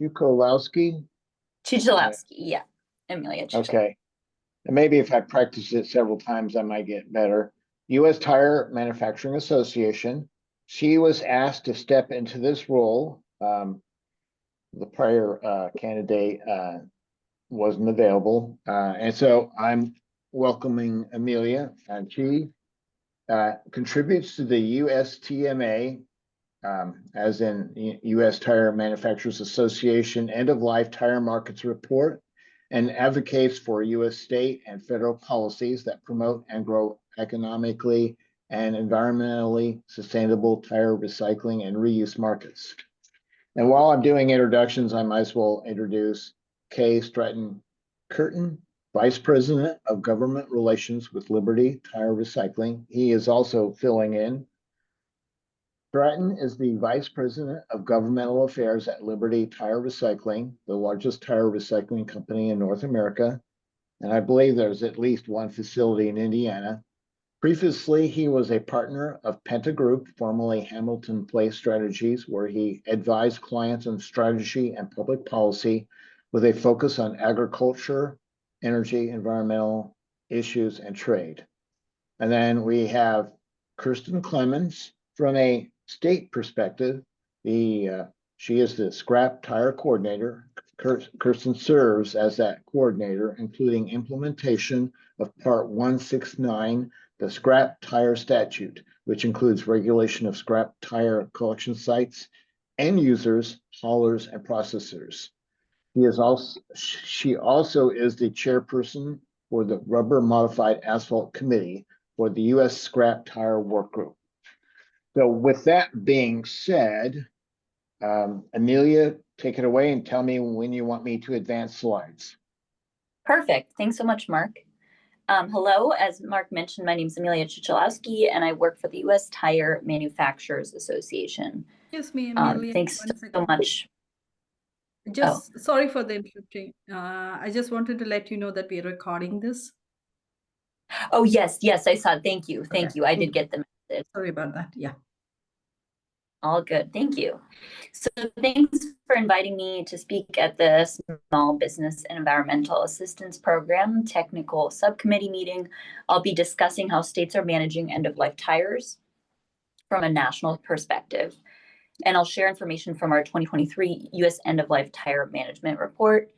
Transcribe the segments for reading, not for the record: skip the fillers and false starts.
Chucholowski. Chucholowski, yeah. Amelia Chucholowski. Okay. And maybe if I practice it several times, I might get better. U.S. Tire Manufacturing Association. She was asked to step into this role. The prior candidate wasn't available. And so I'm welcoming Amelia, and she contributes to the USTMA, as in U.S. Tire Manufacturers Association End-of-Life Tire Markets Report, and advocates for U.S. state and federal policies that promote and grow economically and environmentally sustainable tire recycling and reuse markets. And while I'm doing introductions, I might as well introduce Stratton Kirton, Vice President of Government Relations with Liberty Tire Recycling. He is also filling in. Stratton is the Vice President of Governmental Affairs at Liberty Tire Recycling, the largest tire recycling company in North America. And I believe there's at least one facility in Indiana. Previously, he was a partner of Penta Group, formerly Hamilton Place Strategies, where he advised clients on strategy and public policy with a focus on agriculture, energy, environmental issues, and trade. And then we have Kirsten Clemens. From a state perspective, she is the scrap tire coordinator. Kirsten serves as that coordinator, including implementation of Part 169, the Scrap Tire Statute, which includes regulation of scrap tire collection sites, end users, haulers, and processors. She also is the chairperson for the Rubber Modified Asphalt Committee for the U.S. Scrap Tire Work Group. So with that being said, Amelia, take it away and tell me when you want me to advance slides. Perfect. Thanks so much, Mark. Hello, as Mark mentioned, my name is Amelia Chucholowski, and I work for the U.S. Tire Manufacturers Association. Yes, me, Amelia. Thanks so much. Sorry for the interrupting. I just wanted to let you know that we are recording this. Oh, yes, I saw. Thank you. Thank you. I did get the message. Sorry about that. Yeah. All good. Thank you. So thanks for inviting me to speak at the Small Business and Environmental Assistance Program Technical Subcommittee meeting. I'll be discussing how states are managing end-of-life tires from a national perspective. And I'll share information from our 2023 U.S. End-of-Life Tire Management Report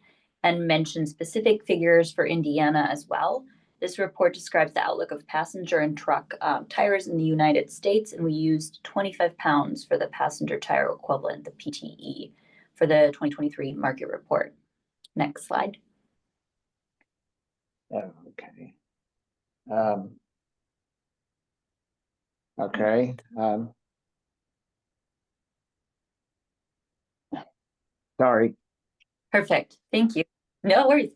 and mention specific figures for Indiana as well. This report describes the outlook of passenger and truck tires in the United States, and we used 25 pounds for the passenger tire equivalent, the PTE, for the 2023 market report. Next slide. Okay. Okay. Sorry. Perfect. Thank you. No worries.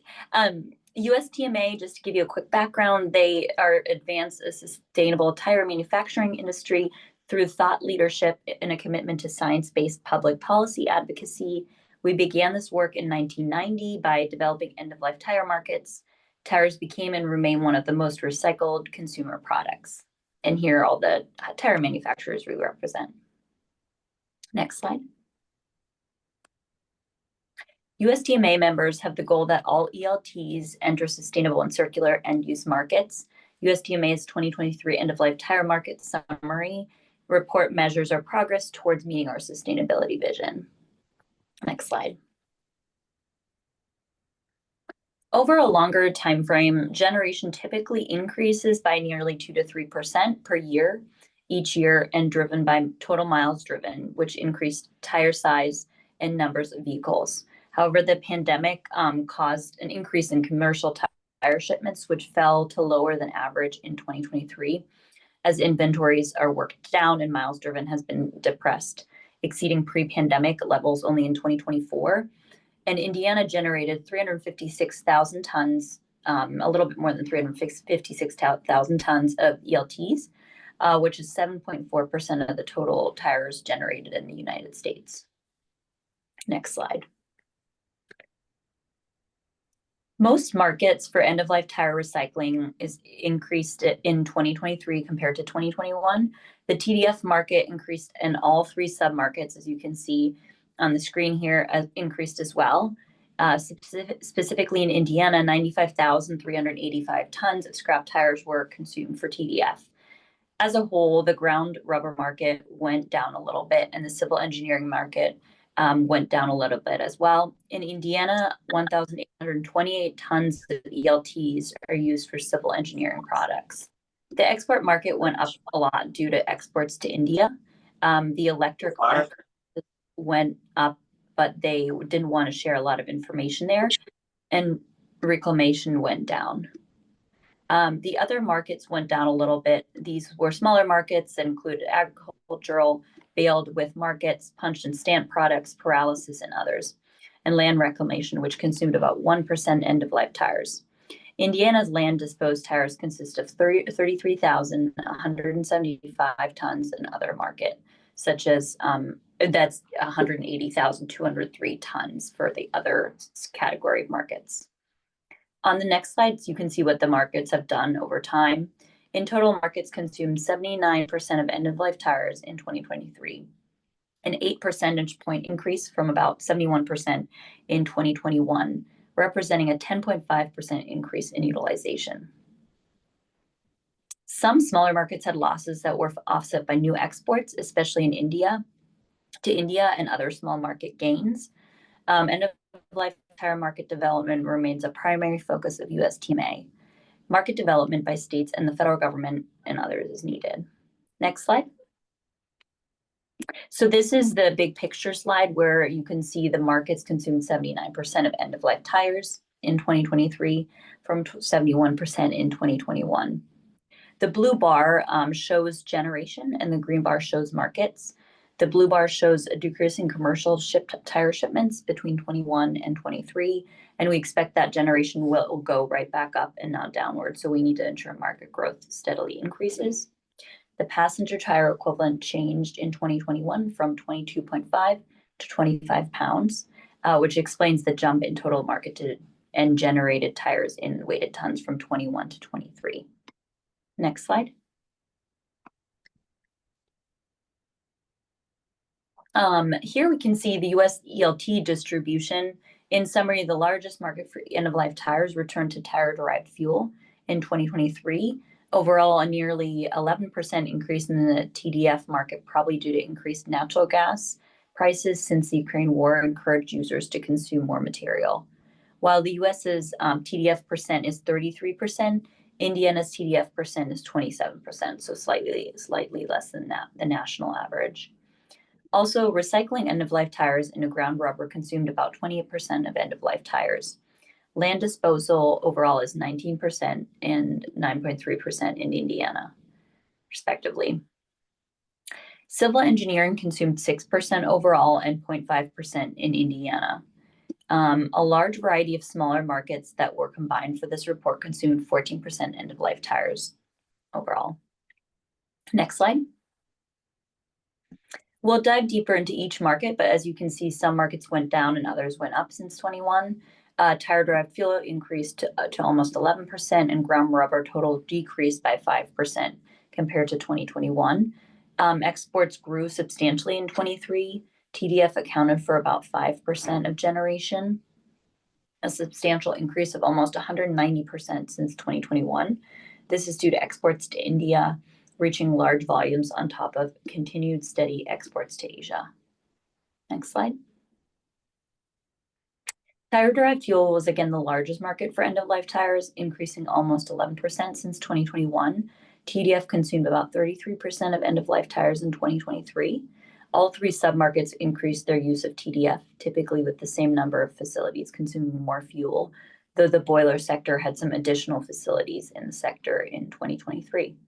USTMA, just to give you a quick background, they are advance a sustainable tire manufacturing industry through thought leadership and a commitment to science-based public policy advocacy. We began this work in 1990 by developing end-of-life tire markets. Tires became and remain one of the most recycled consumer products. And here are all the tire manufacturers we represent. Next slide. USTMA members have the goal that all ELTs enter sustainable and circular end-use markets. USTMA's 2023 End-of-Life Tire Market Summary report measures our progress towards meeting our sustainability vision. Next slide. Over a longer time frame, generation typically increases by nearly 2 to 3% per year each year, and driven by total miles driven, which increased tire size and numbers of vehicles. However, the pandemic caused an increase in commercial tire shipments, which fell to lower than average in 2023, as inventories are worked down and miles driven has been depressed, exceeding pre-pandemic levels only in 2024. And Indiana generated 356,000 tons, a little bit more than 356,000 tons of ELTs, which is 7.4% of the total tires generated in the United States. Next slide. Most markets for end-of-life tire recycling is increased in 2023 compared to 2021. The TDF market increased in all three submarkets, as you can see, on the screen here increased as well. Specifically in Indiana, 95,385 tons of scrap tires were consumed for TDF. As a whole, the ground rubber market went down a little bit, and the civil engineering market went down a little bit as well. In Indiana, 1,828 tons of ELTs are used for civil engineering products. The export market went up a lot due to exports to India. The electric arc went up, but they didn't want to share a lot of information there, and reclamation went down. The other markets went down a little bit. These were smaller markets that included agricultural, baled with markets, punch and stamp products, paralysis, and others, and land reclamation, which consumed about 1% end-of-life tires. Indiana's land disposed tires consist of 33,175 tons in other market, such as that's 180,203 tons for the other category of markets. On the next slides, you can see what the markets have done over time. In total, markets consumed 79% of end-of-life tires in 2023, an 8 percentage point increase from about 71% in 2021, representing a 10.5% increase in utilization. Some smaller markets had losses that were offset by new exports, especially in India, and other small market gains. End-of-life tire market development remains a primary focus of USTMA. Market development by states and the federal government and others is needed. Next slide. So this is the big picture slide where you can see the markets consumed 79% of end-of-life tires in 2023 from 71% in 2021. The blue bar shows generation and the green bar shows markets. The blue bar shows a decrease in commercial tire shipments between 21 and 23, and we expect that generation will go right back up and not downward, so we need to ensure market growth steadily increases. The passenger tire equivalent changed in 2021 from 22.5 to 25 pounds, which explains the jump in total marketed and generated tires in weighted tons from 21 to 23. Next slide. Here we can see the US ELT distribution. In summary, the largest market for end-of-life tires returned to tire-derived fuel in 2023. Overall, a nearly 11% increase in the TDF market, probably due to increased natural gas prices since the Ukraine war encouraged users to consume more material. While the US's TDF percent is 33%, Indiana's TDF percent is 27%, so slightly less than the national average. Also, recycling end-of-life tires into ground rubber consumed about 28% of end-of-life tires. Land disposal overall is 19% and 9.3% in Indiana, respectively. Civil engineering consumed 6% overall and 0.5% in Indiana. A large variety of smaller markets that were combined for this report consumed 14% end-of-life tires overall. Next slide. We'll dive deeper into each market, but as you can see, some markets went down and others went up since 21. Tire-derived fuel increased to almost 11%, and ground rubber total decreased by 5% compared to 2021. Exports grew substantially in 23. TDF accounted for about 5% of generation, a substantial increase of almost 190% since 2021. This is due to exports to India, reaching large volumes on top of continued steady exports to Asia. Next slide. Tire-derived fuel was again the largest market for end-of-life tires, increasing almost 11% since 2021. TDF consumed about 33% of end-of-life tires in 2023. All three submarkets increased their use of TDF, typically with the same number of facilities consuming more fuel, though the boiler sector had some additional facilities in the sector in 2023.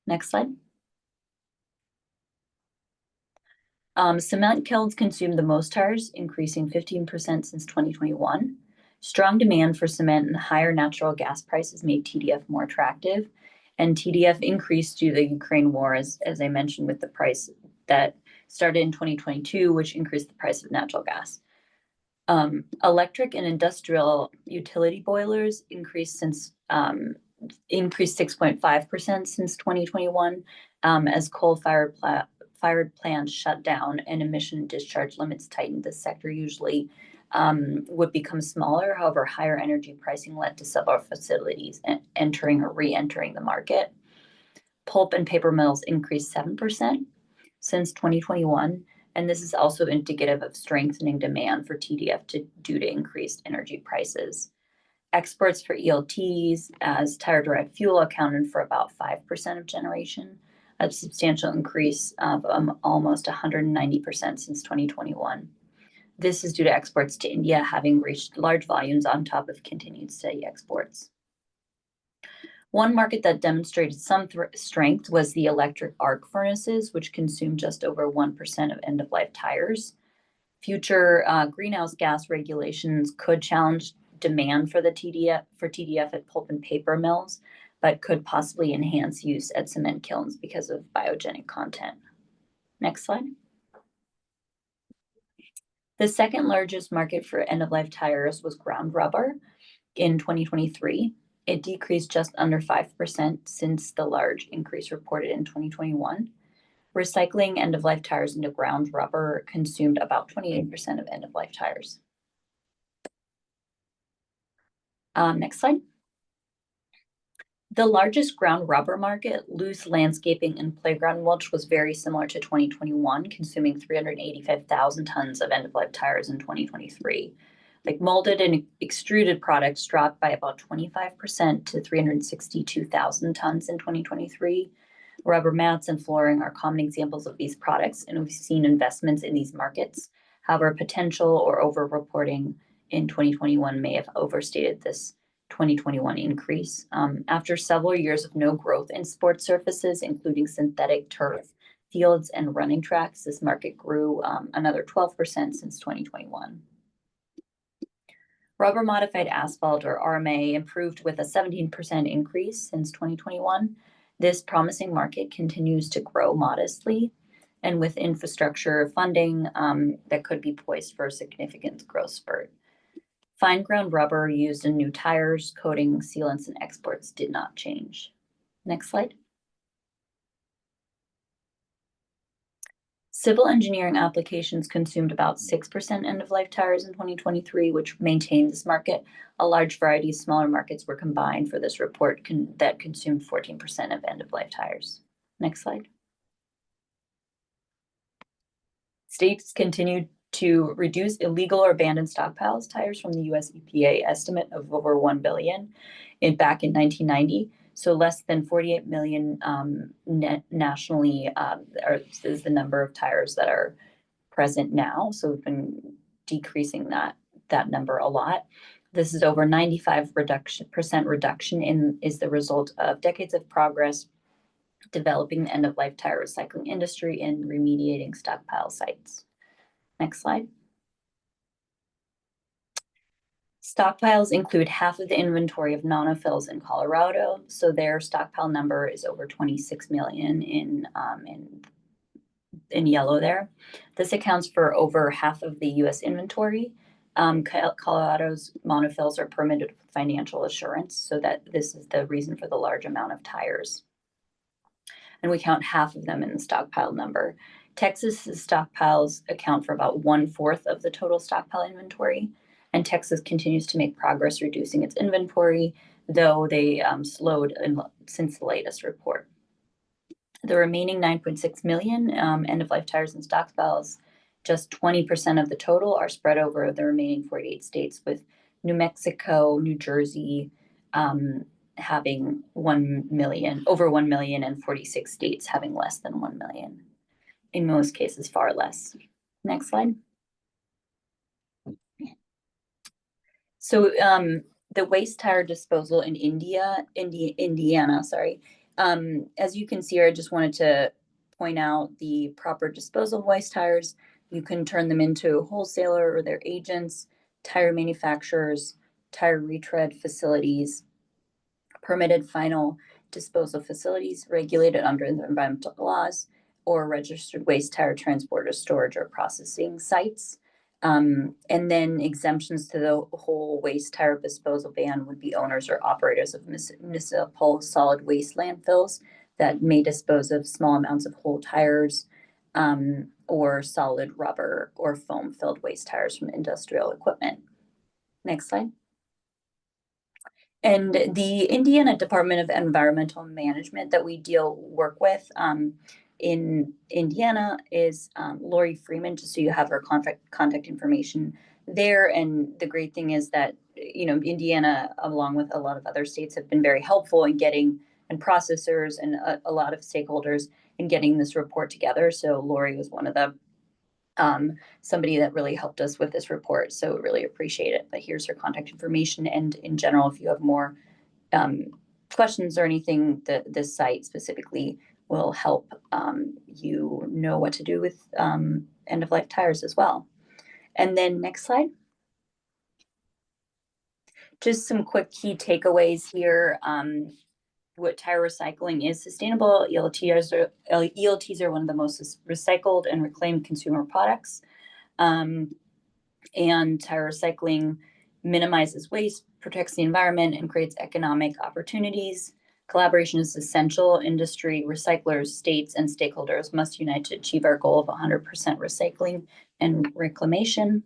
Next slide. Cement kilns consumed the most tires, increasing 15% since 2021. Strong demand for cement and higher natural gas prices made TDF more attractive, and TDF increased due to the Ukraine war, as I mentioned, with the price that started in 2022, which increased the price of natural gas. Electric and industrial utility boilers increased 6.5% since 2021, as coal-fired coal-fired plants shut down and emission discharge limits tightened, the sector usually would become smaller. However, higher energy pricing led to several facilities entering or re-entering the market. Pulp and paper mills increased 7% since 2021, and this is also indicative of strengthening demand for TDF due to increased energy prices. Exports for ELTs as tire-derived fuel accounted for about 5% of generation, a substantial increase of almost 190% since 2021. This is due to exports to India having reached large volumes on top of continued steady exports. One market that demonstrated some strength was the electric arc furnaces, which consume just over 1% of end-of-life tires. Future greenhouse gas regulations could challenge demand for TDF at pulp and paper mills, but could possibly enhance use at cement kilns because of biogenic content. Next slide. The second largest market for end-of-life tires was ground rubber in 2023. It decreased just under 5% since the large increase reported in 2021. Recycling end-of-life tires into ground rubber consumed about 28% of end-of-life tires. Next slide. The largest ground rubber market, loose landscaping and playground mulch, was very similar to 2021, consuming 385,000 tons of end-of-life tires in 2023. Like molded and extruded products dropped by about 25% to 362,000 tons in 2023. Rubber mats and flooring are common examples of these products, and we've seen investments in these markets. However, potential or over-reporting in 2021 may have overstated this 2021 increase. After several years of no growth in sports surfaces, including synthetic turf, fields, and running tracks, this market grew another 12% since 2021. Rubber modified asphalt, or RMA, improved with a 17% increase since 2021. This promising market continues to grow modestly, and with infrastructure funding that could be poised for a significant growth spurt. Fine ground rubber used in new tires, coating, sealants, and exports did not change. Next slide. Civil engineering applications consumed about 6% end-of-life tires in 2023, which maintained this market. A large variety of smaller markets were combined for this report that consumed 14% of end-of-life tires. Next slide. States continued to reduce illegal or abandoned stockpiles tires from the US EPA estimate of over 1 billion back in 1990. So less than 48 million nationally is the number of tires that are present now. So we've been decreasing that number a lot. This is over 95% reduction is the result of decades of progress developing the end-of-life tire recycling industry and remediating stockpile sites. Next slide. Stockpiles include half of the inventory of nonylphils in Colorado, so their stockpile number is over 26 million in yellow there. This accounts for over half of the U.S. inventory. Colorado's monophils are permitted with financial assurance, so that this is the reason for the large amount of tires. And we count half of them in the stockpile number. Texas's stockpiles account for about 1/4 of the total stockpile inventory, and Texas continues to make progress reducing its inventory, though they slowed since the latest report. The remaining 9.6 million end-of-life tires and stockpiles, just 20% of the total, are spread over the remaining 48 states, with New Mexico, New Jersey having 1 million, over 1 million, and 46 states having less than 1 million. In most cases, far less. Next slide. So the waste tire disposal in Indiana, as you can see here, I just wanted to point out the proper disposal of waste tires. You can turn them into a wholesaler or their agents, tire manufacturers, tire retread facilities, permitted final disposal facilities regulated under the environmental laws, or registered waste tire transporter, storage, or processing sites. And then exemptions to the whole waste tire disposal ban would be owners or operators of municipal solid waste landfills that may dispose of small amounts of whole tires, or solid rubber or foam-filled waste tires from industrial equipment. Next slide. And the Indiana Department of Environmental Management that we work with in Indiana is Lori Freeman, just so you have her contact information there. And the great thing is that, you know, Indiana, along with a lot of other states, have been very helpful in getting, and processors and a lot of stakeholders in getting this report together. So Lori was one of the somebody that really helped us with this report. So really appreciate it. But here's her contact information. And in general, if you have more questions or anything, this site specifically will help you know what to do with end-of-life tires as well. And then next slide. Just some quick key takeaways here. What tire recycling is sustainable. ELTs are one of the most recycled and reclaimed consumer products. And tire recycling minimizes waste, protects the environment, and creates economic opportunities. Collaboration is essential. Industry, recyclers, states, and stakeholders must unite to achieve our goal of 100% recycling and reclamation.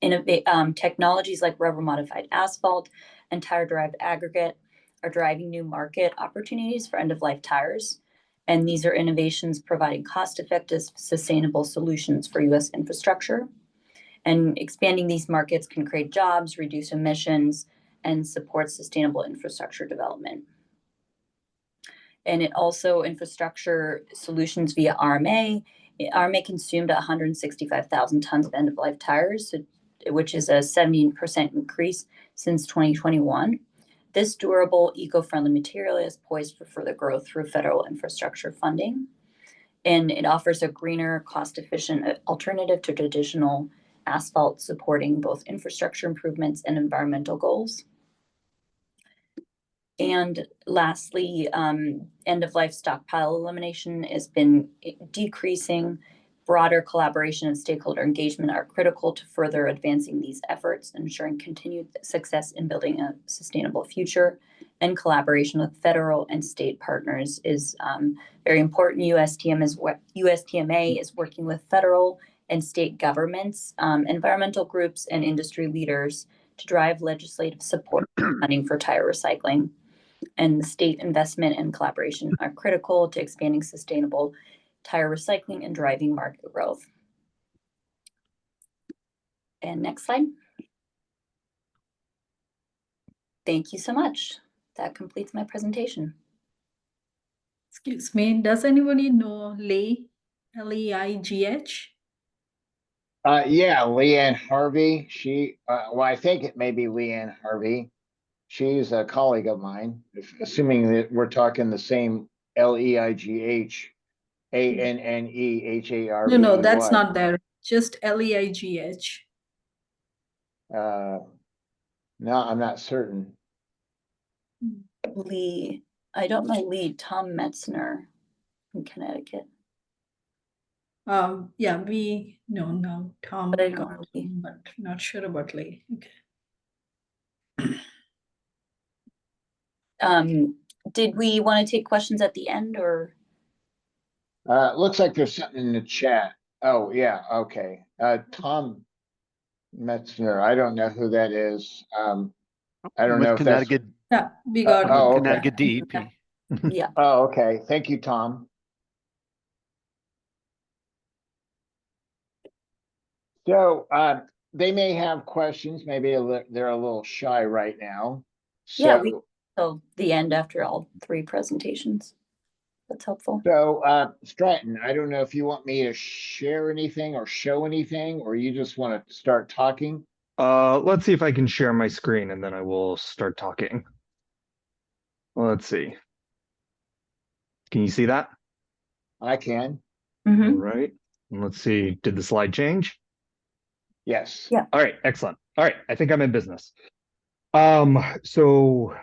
Technologies like rubber-modified asphalt and tire-derived aggregate are driving new market opportunities for end-of-life tires. And these are innovations providing cost-effective, sustainable solutions for U.S. infrastructure. And expanding these markets can create jobs, reduce emissions, and support sustainable infrastructure development. And it also infrastructure solutions via RMA. RMA consumed 165,000 tons of end-of-life tires, which is a 17% increase since 2021. This durable, eco-friendly material is poised for further growth through federal infrastructure funding. And it offers a greener, cost-efficient alternative to traditional asphalt, supporting both infrastructure improvements and environmental goals. And lastly, end-of-life stockpile elimination has been decreasing. Broader collaboration and stakeholder engagement are critical to further advancing these efforts, ensuring continued success in building a sustainable future. And collaboration with federal and state partners is very important. USTMA is working with federal and state governments, environmental groups, and industry leaders to drive legislative support funding for tire recycling. And the state investment and collaboration are critical to expanding sustainable tire recycling and driving market growth. And next slide. Thank you so much. That completes my presentation. Excuse me, does anybody know Leigh? L-E-I-G-H? Yeah, Leanne Harvey. She, well, I think it may be Leanne Harvey. She's a colleague of mine, assuming that we're talking the same Leigh, Anneharbey. No, that's not there. Just Leigh. No, I'm not certain. Lee, I don't know Lee, Tom Metzner in Connecticut. Yeah, we no Tom, But I don't know Lee. but not sure about Leigh. Okay. Did we want to take questions at the end, or? Looks like there's something in the chat. Oh, yeah, okay. Tom Metzner, I don't know who that is. I don't know if that's... Connecticut. Yeah, we got okay. Connecticut DEP. Yeah. Oh, okay. Thank you, Tom. So they may have questions. Maybe they're a little shy right now. So, Yeah, till the end after all three presentations. That's helpful. So Stratton, I don't know if you want me to share anything or show anything, or you just want to start talking. Let's see if I can share my screen and then I will start talking. Let's see. Can you see that? I can. Mm-hmm. All right. And let's see. Did the slide change? Yes. Yeah. All right. Excellent. All right. I think I'm in business. So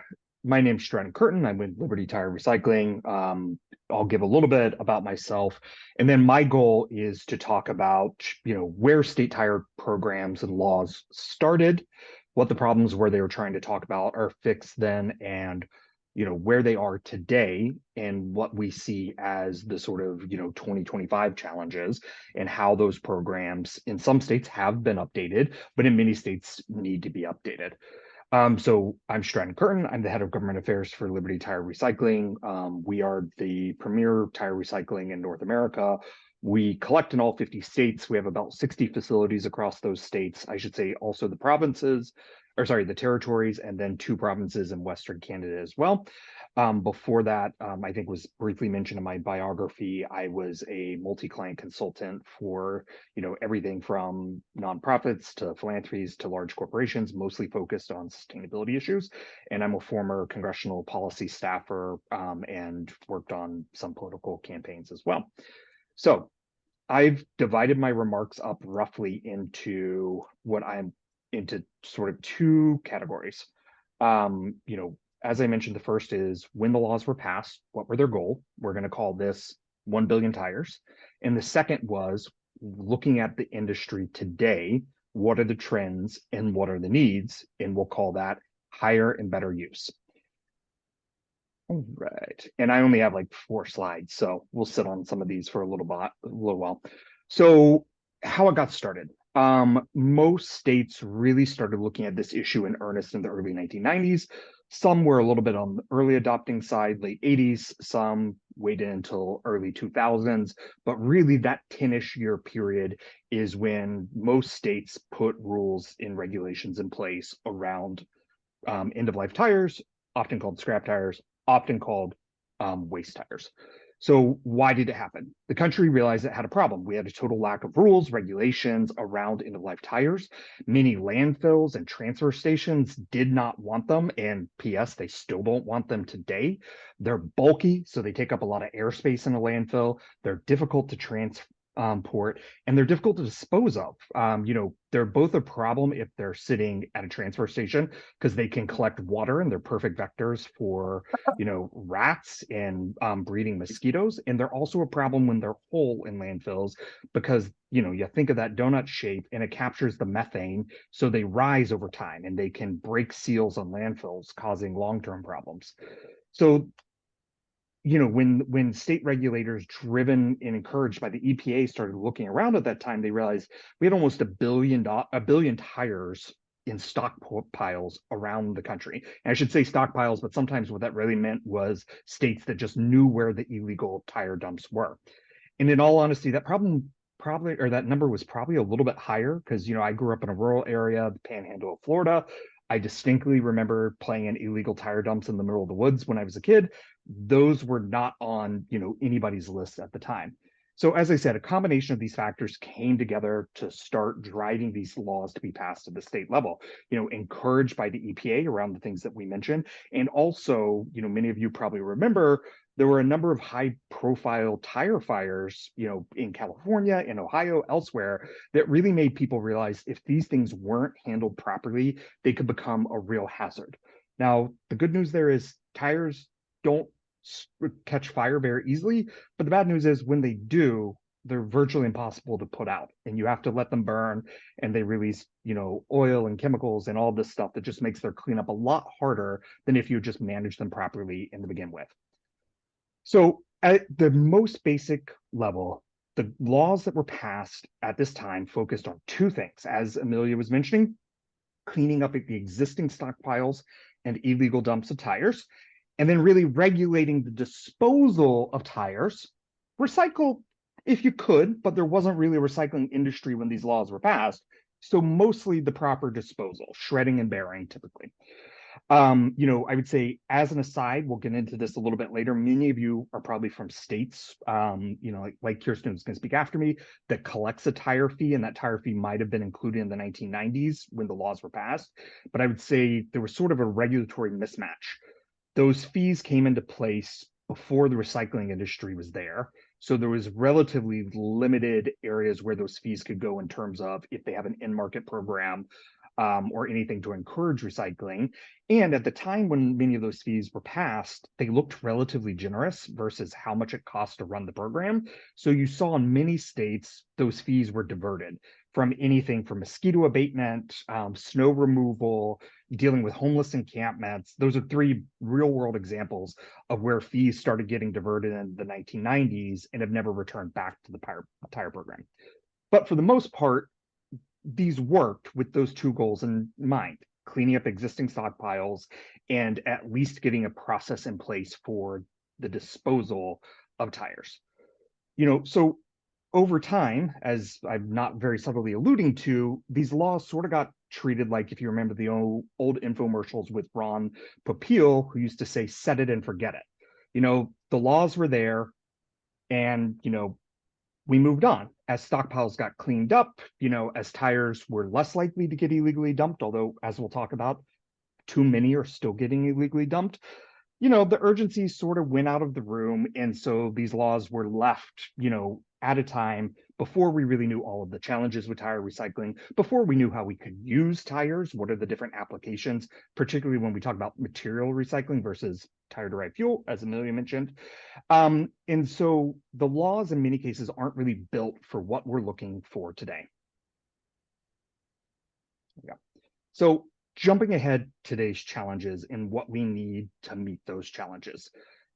my name's Stratton Kirton. I'm with Liberty Tire Recycling. I'll give a little bit about myself, and then my goal is to talk about, where state tire programs and laws started, what the problems were they were trying to talk about or fix then, and where they are today and what we see as the sort of, 2025 challenges, and how those programs in some states have been updated, but in many states need to be updated. So I'm Stratton Kirton. I'm the head of government affairs for Liberty Tire Recycling. We are the premier tire recycling in North America. We collect in all 50 states. We have about 60 facilities across those states. I should say also the territories, and then 2 provinces in Western Canada as well. Before that, I think was briefly mentioned in my biography, I was a multi-client consultant for, everything from nonprofits to philanthropies to large corporations, mostly focused on sustainability issues. And I'm a former congressional policy staffer, and worked on some political campaigns as well. So I've divided my remarks up roughly into sort of 2 categories. As I mentioned, the first is when the laws were passed, what were their goal? We're going to call this 1 billion tires. And the second was looking at the industry today, what are the trends and what are the needs? And we'll call that higher and better use. All right. And I only have like 4 slides, so we'll sit on some of these for a little while. So how it got started. Most states really started looking at this issue in earnest in the early 1990s. Some were a little bit on the early adopting side, late 80s. Some waited until early 2000s. But really that 10-ish year period is when most states put rules and regulations in place around end-of-life tires, often called scrap tires, often called waste tires. So why did it happen? The country realized it had a problem. We had a total lack of rules, regulations around end-of-life tires. Many landfills and transfer stations did not want them, and P.S., they still don't want them today. They're bulky, so they take up a lot of airspace in a landfill. They're difficult to transport, and they're difficult to dispose of. They're both a problem if they're sitting at a transfer station because they can collect water and they're perfect vectors for, rats and breeding mosquitoes. And they're also a problem when they're whole in landfills because, you think of that donut shape and it captures the methane. So they rise over time and they can break seals on landfills, causing long-term problems. So when state regulators, driven and encouraged by the EPA, started looking around at that time, they realized we had almost a billion tires in stockpiles around the country. And I should say stockpiles, but sometimes what that really meant was states that just knew where the illegal tire dumps were. And in all honesty, that number was probably a little bit higher because, I grew up in a rural area, the panhandle of Florida. I distinctly remember playing in illegal tire dumps in the middle of the woods when I was a kid. Those were not on, anybody's list at the time. So as I said, a combination of these factors came together to start driving these laws to be passed at the state level, encouraged by the EPA around the things that we mentioned. And also, many of you probably remember there were a number of high-profile tire fires, in California, in Ohio, elsewhere, that really made people realize if these things weren't handled properly, they could become a real hazard. Now, the good news there is tires don't catch fire very easily, but the bad news is when they do, they're virtually impossible to put out, and you have to let them burn, and they release, oil and chemicals and all this stuff that just makes their cleanup a lot harder than if you just manage them properly in the begin with. So at the most basic level, the laws that were passed at this time focused on 2 things, as Amelia was mentioning: cleaning up the existing stockpiles and illegal dumps of tires, and then really regulating the disposal of tires. Recycle if you could, but there wasn't really a recycling industry when these laws were passed. So mostly the proper disposal, shredding and burying typically. I would say, as an aside, we'll get into this a little bit later. Many of you are probably from states, like Kirsten is going to speak after me, that collects a tire fee, and that tire fee might have been included in the 1990s when the laws were passed. But I would say there was sort of a regulatory mismatch. Those fees came into place before the recycling industry was there. So there was relatively limited areas where those fees could go in terms of if they have an in-market program, or anything to encourage recycling. And at the time when many of those fees were passed, they looked relatively generous versus how much it cost to run the program. So you saw in many states, those fees were diverted. from anything from mosquito abatement, snow removal, dealing with homeless encampments. Those are three real world examples of where fees started getting diverted in the 1990s and have never returned back to the tire program. But for the most part, these worked with those two goals in mind: cleaning up existing stockpiles and at least getting a process in place for the disposal of tires. So over time, as I'm not very subtly alluding to, these laws sort of got treated like, if you remember the old infomercials with Ron Popeil, who used to say, set it and forget it. The laws were there, and, we moved on as stockpiles got cleaned up, as tires were less likely to get illegally dumped, although, as we'll talk about, too many are still getting illegally dumped. The urgency sort of went out of the room. And so these laws were left, at a time before we really knew all of the challenges with tire recycling, before we knew how we could use tires, what are the different applications, particularly when we talk about material recycling versus tire-derived fuel, as Amelia mentioned. And so the laws in many cases aren't really built for what we're looking for today. Yeah. So jumping ahead, today's challenges and what we need to meet those challenges.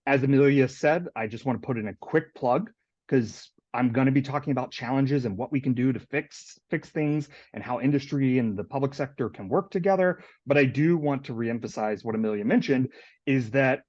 As Amelia said, I just want to put in a quick plug because I'm going to be talking about challenges and what we can do to fix things and how industry and the public sector can work together. But I do want to reemphasize what Amelia mentioned, is that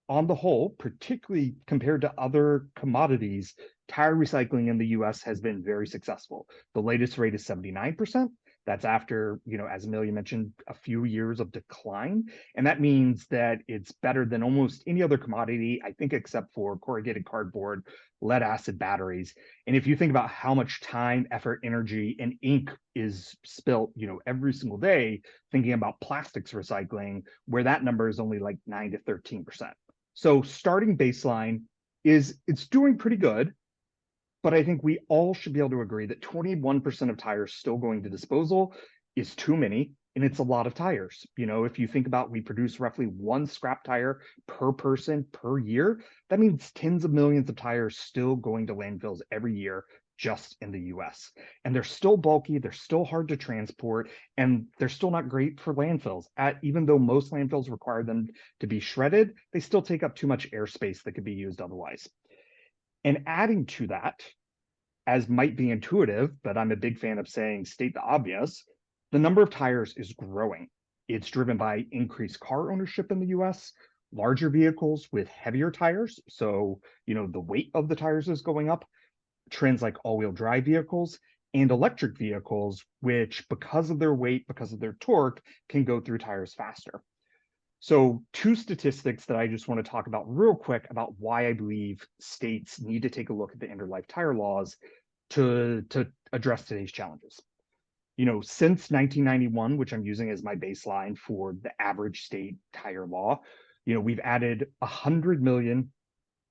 on the whole, particularly compared to other commodities, tire recycling in the US has been very successful. The latest rate is 79%. That's after, as Amelia mentioned, a few years of decline. And that means that it's better than almost any other commodity, I think, except for corrugated cardboard, lead acid batteries. And if you think about how much time, effort, energy, and ink is spilt, every single day thinking about plastics recycling, where that number is only like 9 to 13%. So starting baseline it's doing pretty good. But I think we all should be able to agree that 21% of tires still going to disposal is too many, and it's a lot of tires. If you think about, we produce roughly one scrap tire per person per year, that means tens of millions of tires still going to landfills every year just in the US. And they're still bulky, they're still hard to transport, and they're still not great for landfills. Even though most landfills require them to be shredded, they still take up too much airspace that could be used otherwise. And adding to that, as might be intuitive, but I'm a big fan of saying state the obvious, the number of tires is growing. It's driven by increased car ownership in the US, larger vehicles with heavier tires. So, the weight of the tires is going up, trends like all-wheel drive vehicles and electric vehicles, which because of their weight, because of their torque, can go through tires faster. So two statistics that I just want to talk about real quick about why I believe states need to take a look at the end-of-life tire laws to address today's challenges. Since 1991, which I'm using as my baseline for the average state tire law, we've added 100 million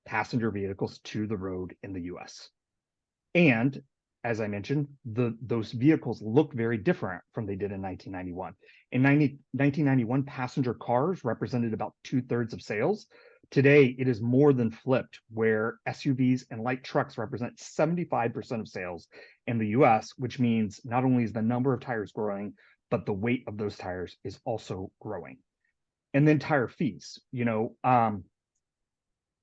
passenger vehicles to the road in the US. And as I mentioned, those vehicles look very different from they did in 1991. In 1991, passenger cars represented about 2/3 of sales. Today, it is more than flipped, where SUVs and light trucks represent 75% of sales in the US, which means not only is the number of tires growing, but the weight of those tires is also growing. And then tire fees.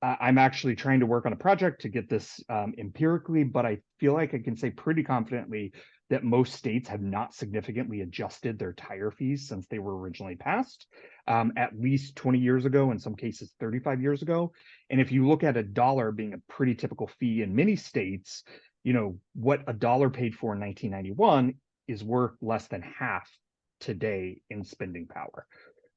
I'm actually trying to work on a project to get this empirically, but I feel like I can say pretty confidently that most states have not significantly adjusted their tire fees since they were originally passed, at least 20 years ago, in some cases 35 years ago. And if you look at $1 being a pretty typical fee in many states, what $1 paid for in 1991 is worth less than half today in spending power.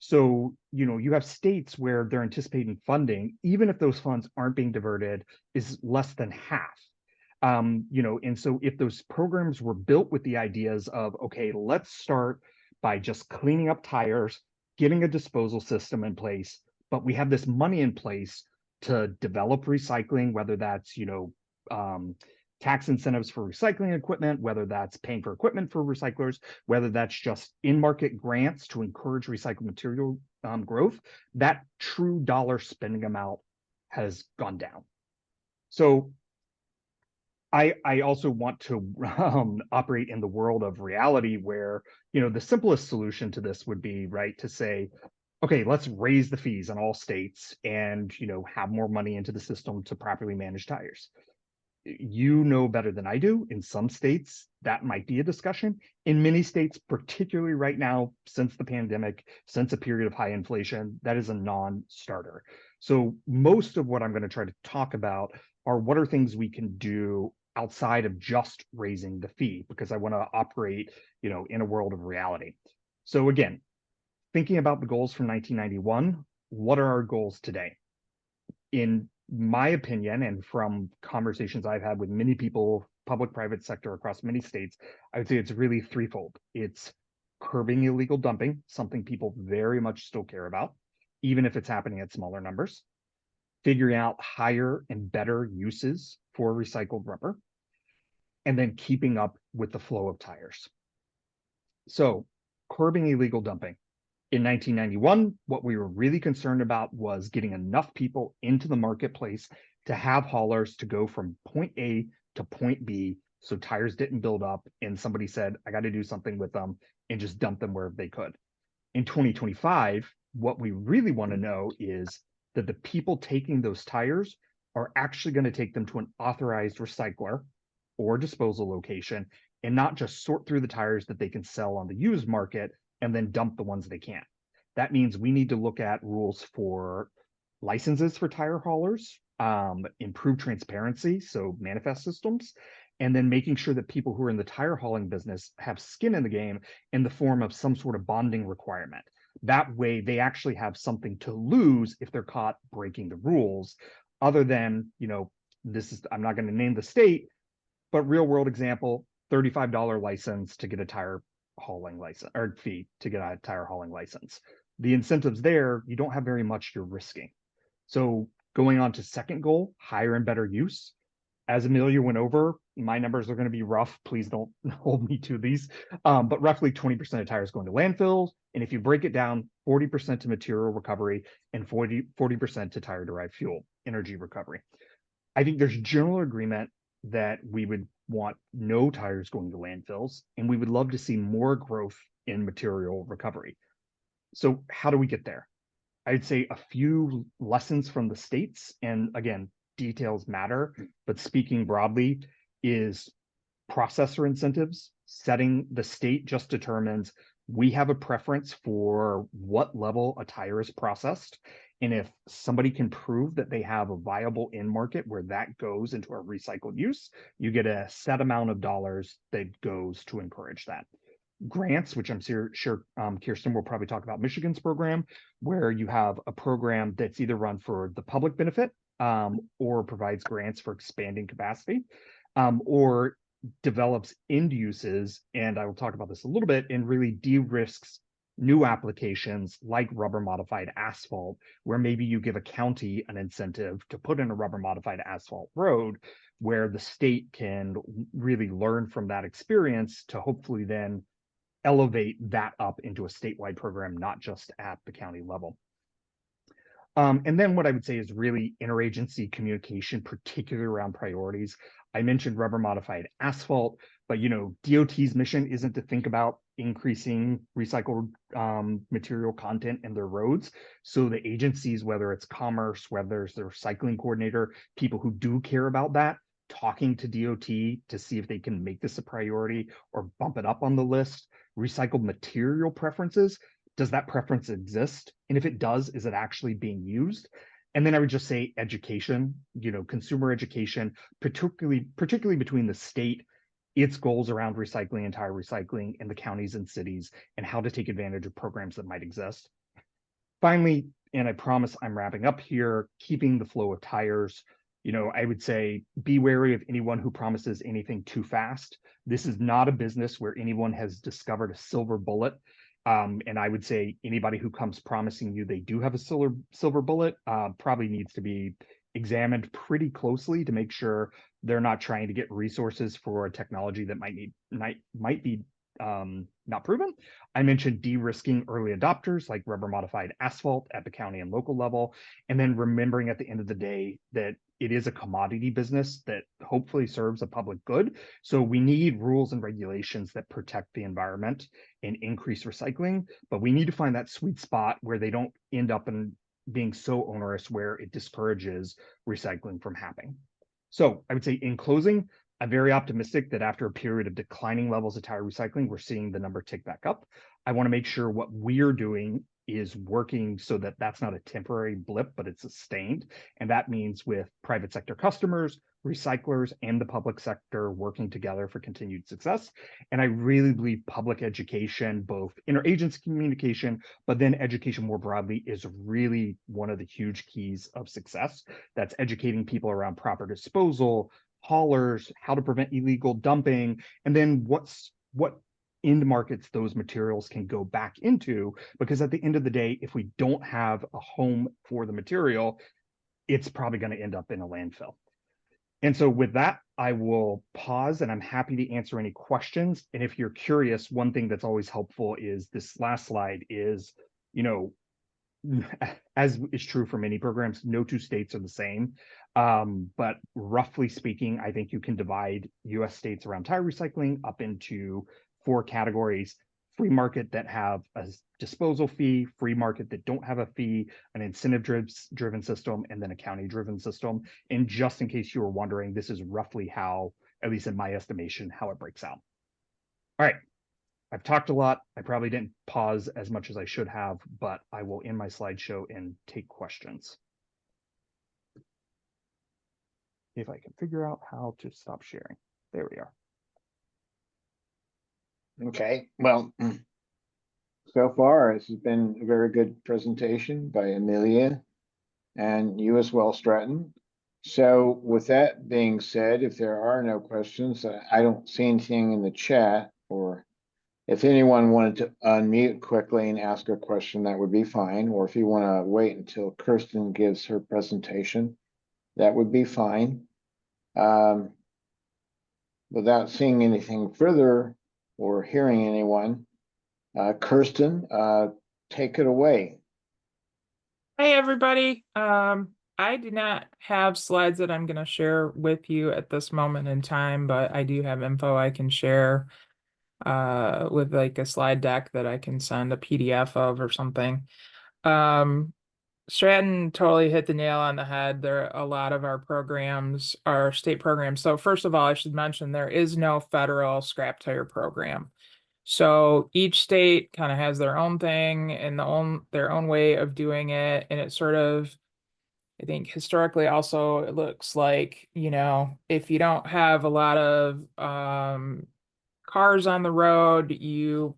So, you have states where they're anticipating funding, even if those funds aren't being diverted, is less than half. And so if those programs were built with the ideas of, okay, let's start by just cleaning up tires, getting a disposal system in place, but we have this money in place to develop recycling, whether that's, tax incentives for recycling equipment, whether that's paying for equipment for recyclers, whether that's just in-market grants to encourage recycled material growth, that true dollar spending amount has gone down. So I also want to operate in the world of reality where, the simplest solution to this would be, right, to say, okay, let's raise the fees in all states and, have more money into the system to properly manage tires. You know better than I do. In some states, that might be a discussion. In many states, particularly right now, since the pandemic, since a period of high inflation, that is a non-starter. So most of what I'm going to try to talk about are what are things we can do outside of just raising the fee, because I want to operate, in a world of reality. So again, thinking about the goals from 1991, what are our goals today? In my opinion, and from conversations I've had with many people, public, private sector across many states, I would say it's really threefold. It's curbing illegal dumping, something people very much still care about, even if it's happening at smaller numbers. Figuring out higher and better uses for recycled rubber, and then keeping up with the flow of tires. So, curbing illegal dumping. In 1991, what we were really concerned about was getting enough people into the marketplace to have haulers to go from point A to point B so tires didn't build up and somebody said, I got to do something with them, and just dump them wherever they could. In 2025, what we really want to know is that the people taking those tires are actually going to take them to an authorized recycler or disposal location and not just sort through the tires that they can sell on the used market and then dump the ones they can't. That means we need to look at rules for licenses for tire haulers, improve transparency, so manifest systems, and then making sure that people who are in the tire hauling business have skin in the game in the form of some sort of bonding requirement. That way they actually have something to lose if they're caught breaking the rules, other than, I'm not going to name the state, but real world example, $35 license to get a tire hauling license, or fee to get a tire hauling license. The incentives there, you don't have very much you're risking. So going on to second goal, higher and better use. As Amelia went over, my numbers are going to be rough. Please don't hold me to these. But roughly 20% of tires going to landfills. And if you break it down, 40% to material recovery and 40% to tire derived fuel, energy recovery. I think there's general agreement that we would want no tires going to landfills, and we would love to see more growth in material recovery. So how do we get there? I'd say a few lessons from the states, and again, details matter, but speaking broadly, is processor incentives. Setting the state just determines we have a preference for what level a tire is processed. And if somebody can prove that they have a viable end market where that goes into a recycled use, you get a set amount of dollars that goes to encourage that. Grants, which I'm sure Kirsten will probably talk about Michigan's program, where you have a program that's either run for the public benefit or provides grants for expanding capacity, or develops end uses, and I will talk about this a little bit, and really de-risks new applications like rubber modified asphalt, where maybe you give a county an incentive to put in a rubber modified asphalt road, where the state can really learn from that experience to hopefully then elevate that up into a statewide program, not just at the county level. And then what I would say is really interagency communication, particularly around priorities. I mentioned rubber modified asphalt, but DOT's mission isn't to think about increasing recycled material content in their roads. So the agencies, whether it's commerce, whether it's the recycling coordinator, people who do care about that, talking to DOT to see if they can make this a priority or bump it up on the list. Recycled material preferences, does that preference exist? And if it does, is it actually being used? And then I would just say education, consumer education, particularly between the state, its goals around recycling and tire recycling, and the counties and cities, and how to take advantage of programs that might exist. Finally, and I promise I'm wrapping up here, keeping the flow of tires. I would say be wary of anyone who promises anything too fast. This is not a business where anyone has discovered a silver bullet. And I would say anybody who comes promising you they do have a silver bullet probably needs to be examined pretty closely to make sure they're not trying to get resources for a technology that might be not proven. I mentioned de-risking early adopters like rubber modified asphalt at the county and local level, and then remembering at the end of the day that it is a commodity business that hopefully serves a public good. So we need rules and regulations that protect the environment and increase recycling, but we need to find that sweet spot where they don't end up in being so onerous where it discourages recycling from happening. So I would say in closing, I'm very optimistic that after a period of declining levels of tire recycling, we're seeing the number tick back up. I want to make sure what we're doing is working so that that's not a temporary blip, but it's sustained. And that means with private sector customers, recyclers, and the public sector working together for continued success. And I really believe public education, both interagency communication, but then education more broadly, is really one of the huge keys of success. That's educating people around proper disposal, haulers, how to prevent illegal dumping, and then what end markets those materials can go back into, because at the end of the day, if we don't have a home for the material, it's probably going to end up in a landfill. And so with that, I will pause, and I'm happy to answer any questions. And if you're curious, one thing that's always helpful is this last slide is, you know, as is true for many programs, no two states are the same. But roughly speaking, I think you can divide US states around tire recycling up into 4 categories: free market that have a disposal fee, free market that don't have a fee, an incentive driven system, and then a county driven system. And just in case you were wondering, this is roughly how, at least in my estimation, how it breaks out. All right. I've talked a lot. I probably didn't pause as much as I should have, but I will end my slideshow and take questions. If I can figure out how to stop sharing. There we are. Okay, well, so far this has been a very good presentation by Amelia and you as well, Stratton. So with that being said, if there are no questions, I don't see anything in the chat, or if anyone wanted to unmute quickly and ask a question, that would be fine. Or if you want to wait until Kirsten gives her presentation, that would be fine. Without seeing anything further or hearing anyone, Kirsten, take it away. Hey, everybody. I do not have slides that I'm going to share with you at this moment in time, but I do have info I can share with like a slide deck that I can send a PDF of or something. Stratton totally hit the nail on the head. There are a lot of our programs are state programs. So first of all, I should mention there is no federal scrap tire program. So each state kind of has their own thing and their own way of doing it. And it sort of, I think historically also it looks like, you know, if you don't have a lot of cars on the road, you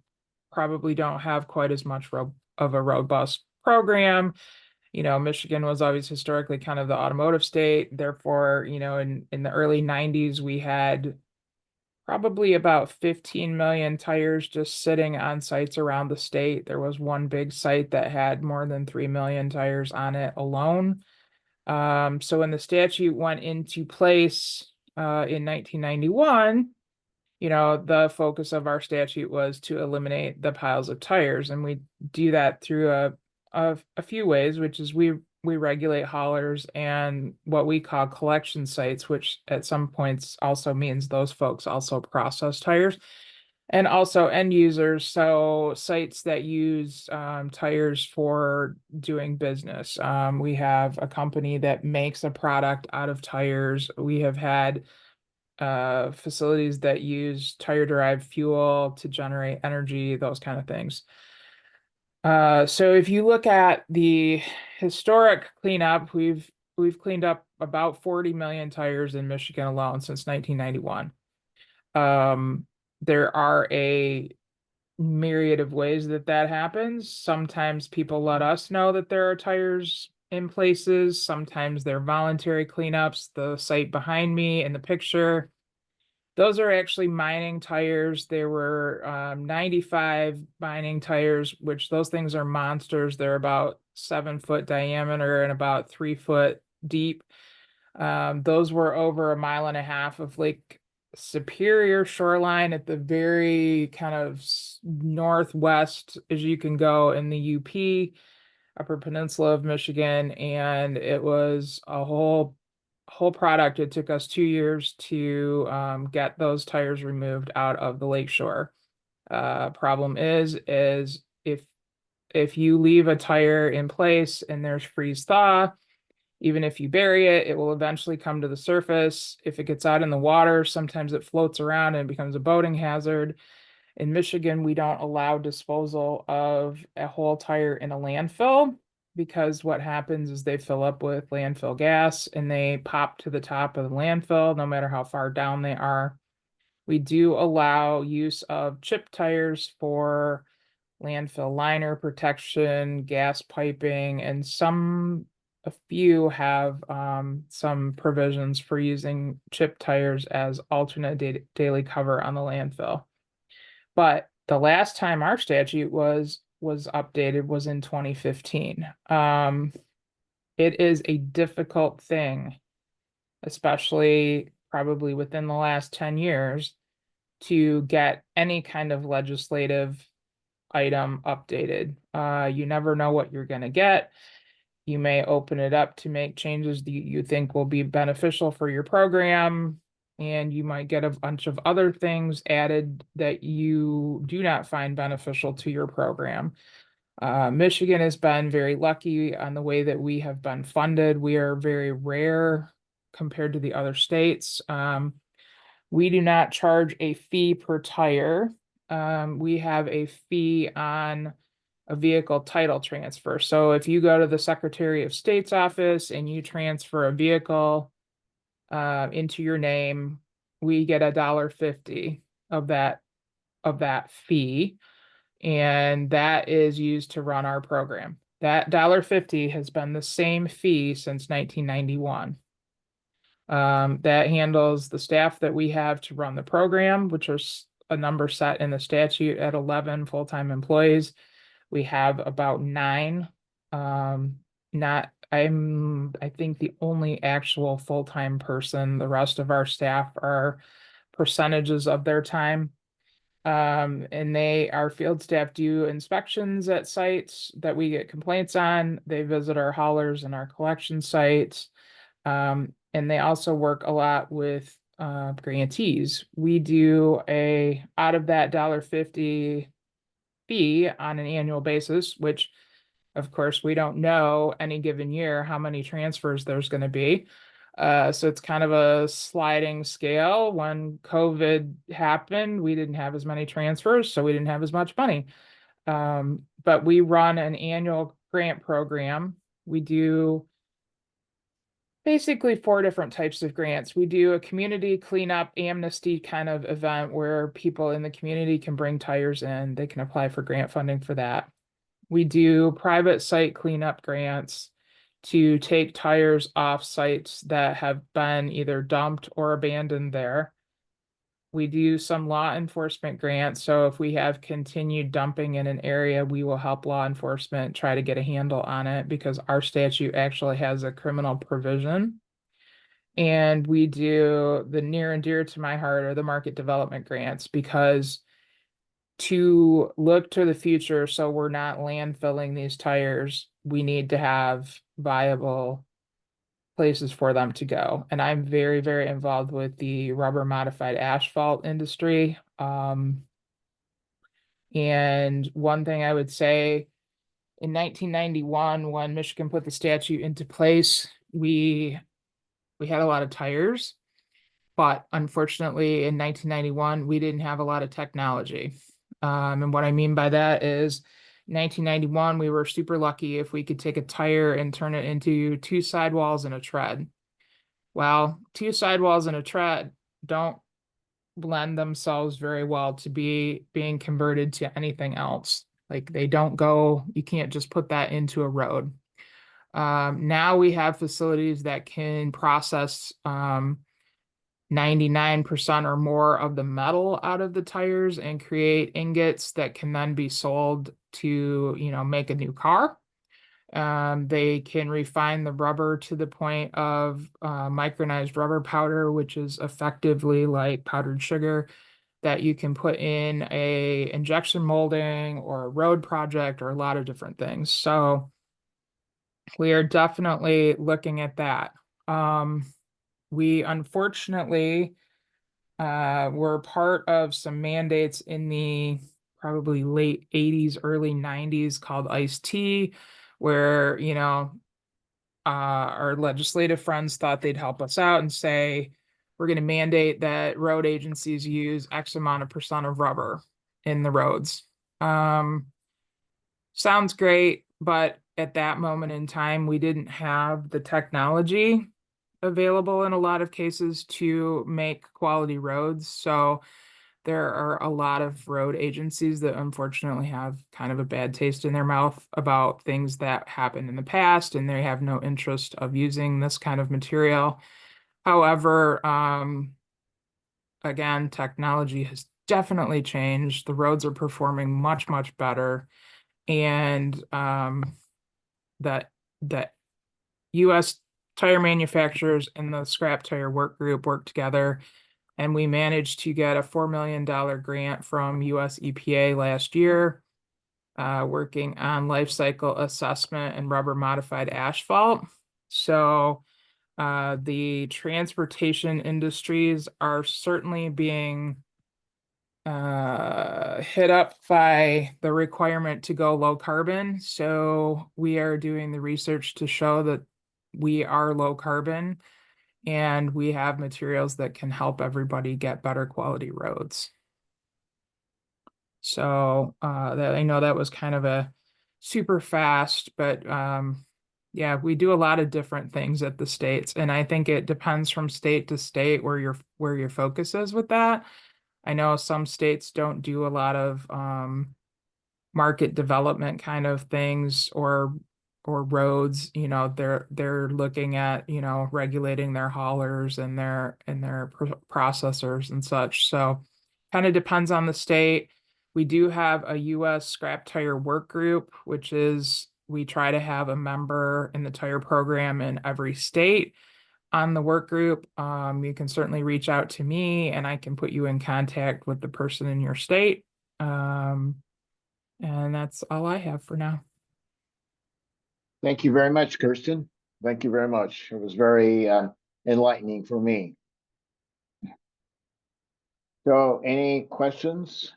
probably don't have quite as much of a robust program. You know, Michigan was always historically kind of the automotive state. Therefore, you know, in the early 90s, we had probably about 15 million tires just sitting on sites around the state. There was one big site that had more than 3 million tires on it alone. So when the statute went into place in 1991, you know, the focus of our statute was to eliminate the piles of tires. And we do that through a few ways, which is we regulate haulers and what we call collection sites, which at some points also means those folks also process tires, and also end users. So sites that use tires for doing business. We have a company that makes a product out of tires. We have had facilities that use tire-derived fuel to generate energy, those kind of things. So if you look at the historic cleanup, we've cleaned up about 40 million tires in Michigan alone since 1991. There are a myriad of ways that happens. Sometimes people let us know that there are tires in places. Sometimes they're voluntary cleanups. The site behind me in the picture, those are actually mining tires. There were 95 mining tires, which those things are monsters. They're about 7-foot diameter and about 3 foot deep. Those were over 1.5 miles of Lake Superior shoreline at the very kind of northwest as you can go in the UP, Upper Peninsula of Michigan. And it was a whole whole product, it took us 2 years to get those tires removed out of the lakeshore. Problem is if you leave a tire in place and there's freeze thaw, even if you bury it, it will eventually come to the surface. If it gets out in the water, sometimes it floats around and becomes a boating hazard. In Michigan, we don't allow disposal of a whole tire in a landfill because what happens is they fill up with landfill gas and they pop to the top of the landfill, no matter how far down they are. We do allow use of chip tires for landfill liner protection, gas piping, and a few have some provisions for using chip tires as alternate daily cover on the landfill. But the last time our statute was updated was in 2015. It is a difficult thing, especially probably within the last 10 years, to get any kind of legislative item updated. You never know what you're going to get. You may open it up to make changes that you think will be beneficial for your program, and you might get a bunch of other things added that you do not find beneficial to your program. Michigan has been very lucky on the way that we have been funded. We are very rare compared to the other states. We do not charge a fee per tire. We have a fee on a vehicle title transfer. So if you go to the Secretary of State's office and you transfer a vehicle into your name, we get $1.50 of that fee, and that is used to run our program. That $1.50 has been the same fee since 1991. That handles the staff that we have to run the program, which is a number set in the statute at 11 full-time employees. We have about 9. I think the only actual full-time person. The rest of our staff are percentages of their time. And our field staff do inspections at sites that we get complaints on. They visit our haulers and our collection sites. And they also work a lot with grantees. We do out of that $1.50 fee on an annual basis, which of course we don't know any given year how many transfers there's going to be. So it's kind of a sliding scale. When COVID happened, we didn't have as many transfers, so we didn't have as much money. But we run an annual grant program. We do basically 4 different types of grants. We do a community cleanup amnesty kind of event where people in the community can bring tires in. They can apply for grant funding for that. We do private site cleanup grants to take tires off sites that have been either dumped or abandoned there. We do some law enforcement grants. So if we have continued dumping in an area, we will help law enforcement try to get a handle on it because our statute actually has a criminal provision. And we do the near and dear to my heart are the market development grants, because to look to the future so we're not landfilling these tires, we need to have viable places for them to go. And I'm very, very involved with the rubber modified asphalt industry. And one thing I would say, in 1991, when Michigan put the statute into place, we had a lot of tires, but unfortunately in 1991, we didn't have a lot of technology. And what I mean by that is 1991, we were super lucky if we could take a tire and turn it into 2 sidewalls and a tread. Well, 2 sidewalls and a tread don't lend themselves very well to being converted to anything else. Like they don't go, you can't just put that into a road. Now we have facilities that can process 99% or more of the metal out of the tires and create ingots that can then be sold to, make a new car. They can refine the rubber to the point of micronized rubber powder, which is effectively like powdered sugar that you can put in a injection molding or a road project or a lot of different things. So we are definitely looking at that. we unfortunately were part of some mandates in the probably late 80s, early 90s called Ice-T, where, you know, our legislative friends thought they'd help us out and say, we're going to mandate that road agencies use X amount of % of rubber in the roads. Sounds great, but at that moment in time, we didn't have the technology available in a lot of cases to make quality roads. So there are a lot of road agencies that unfortunately have kind of a bad taste in their mouth about things that happened in the past, and they have no interest of using this kind of material. However, again, technology has definitely changed. The roads are performing much, much better. And that US tire manufacturers and the scrap tire work group work together, and we managed to get a $4 million grant from US EPA last year, working on life cycle assessment and rubber modified asphalt. So the transportation industries are certainly being hit up by the requirement to go low carbon. So we are doing the research to show that we are low carbon, and we have materials that can help everybody get better quality roads. So that, I know that was kind of a super fast, but yeah, we do a lot of different things at the states, and I think it depends from state to state where your focus is with that. I know some states don't do a lot of market development kind of things, or roads. You know, they're looking at, you know, regulating their haulers and their processors and such. So kind of depends on the state. We do have a US scrap tire work group, which is, we try to have a member in the tire program in every state on the work group. You can certainly reach out to me and I can put you in contact with the person in your state. And that's all I have for now. Thank you very much, Kirsten. Thank you very much. It was very enlightening for me. So any questions?